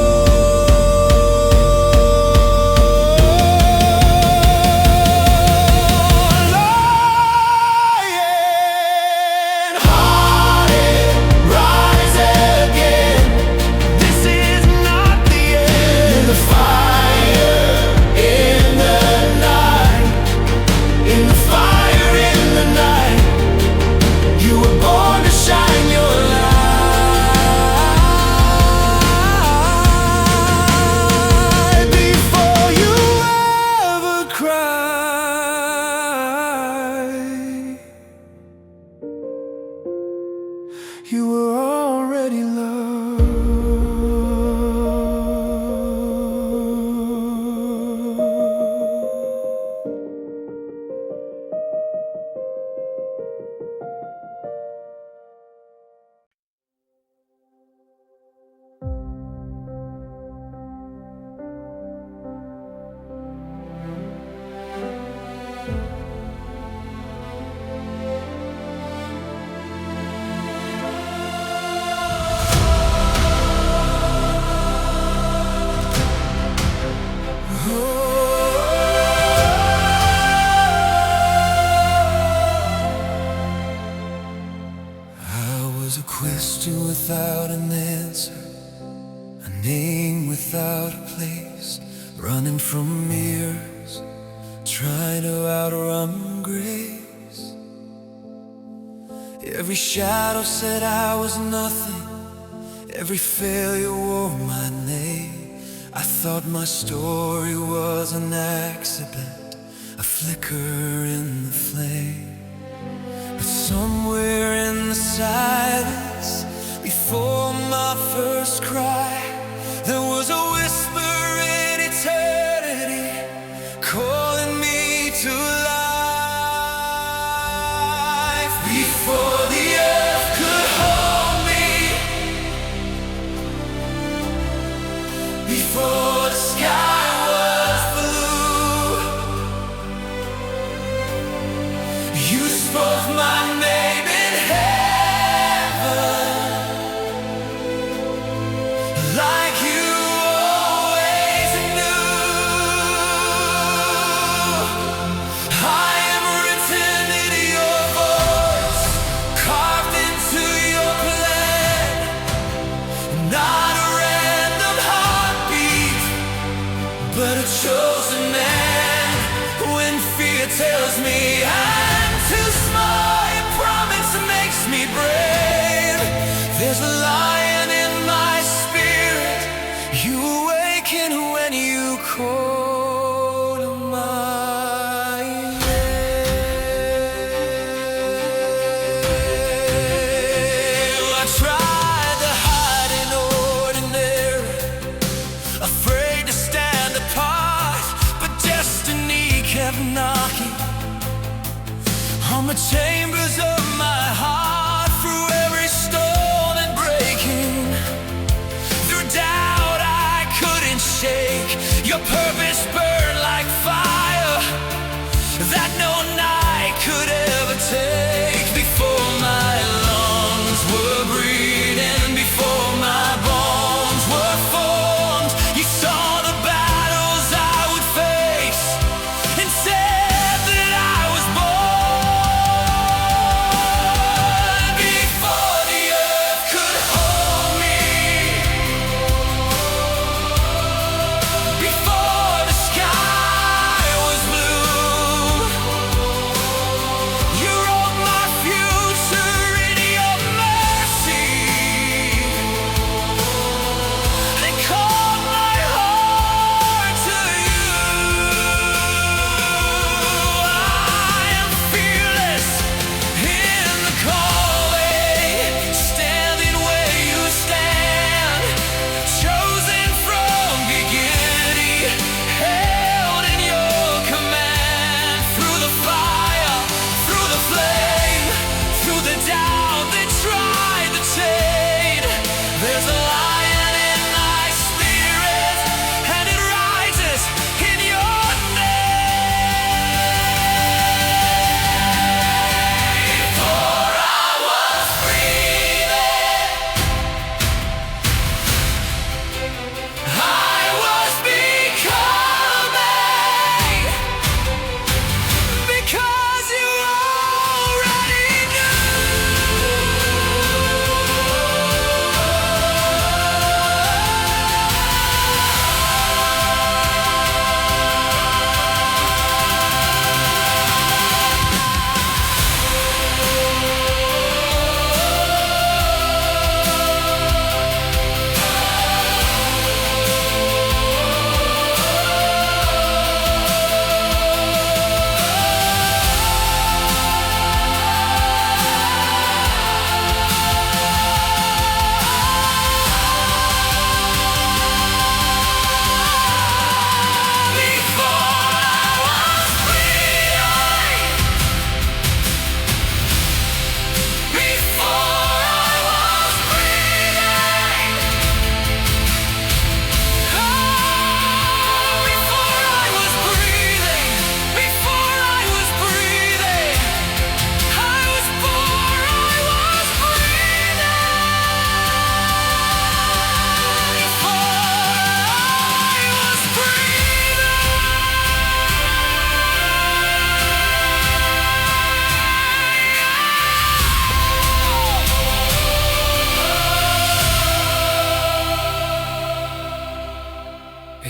Lion-hearted, rise again. This is not the end. In the fire, in the night, in the fire, in the night, you were born to shine your light. Before you ever cry, you were already loved. question without an answer, a name without a place, running from mirrors, trying to outrun grace. Every shadow said I was nothing, every failure wore my name. I thought my story was an accident, a flicker in the flame. But somewhere in the silence, before my first cry, there was a whisper in eternity, calling me to life. Before the earth could hold me, before the sky was blue, you spoke my name in heaven, like you always knew. I am written in your voice, carved into your plan, not a random heartbeat, but a chosen man. When fear tells me I'm too small, your promise makes me brave. There's a lion in my spirit, you awaken when you call my name. I tried to hide in ordinary, afraid to stand apart, but destiny kept knocking on the chambers of my heart. Through every storm and breaking, through doubt I couldn't shake, your purpose burned like fire that no night could ever take. Before my lungs were breathing, before my bones were formed, you saw the battles I would face and said that I was born. Before the earth could hold me, before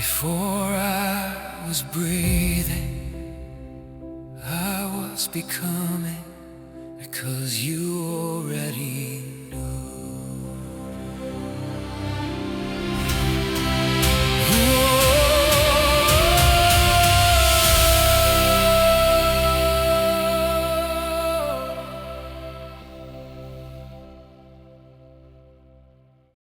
Before I was breathing, I was becoming, because you already knew.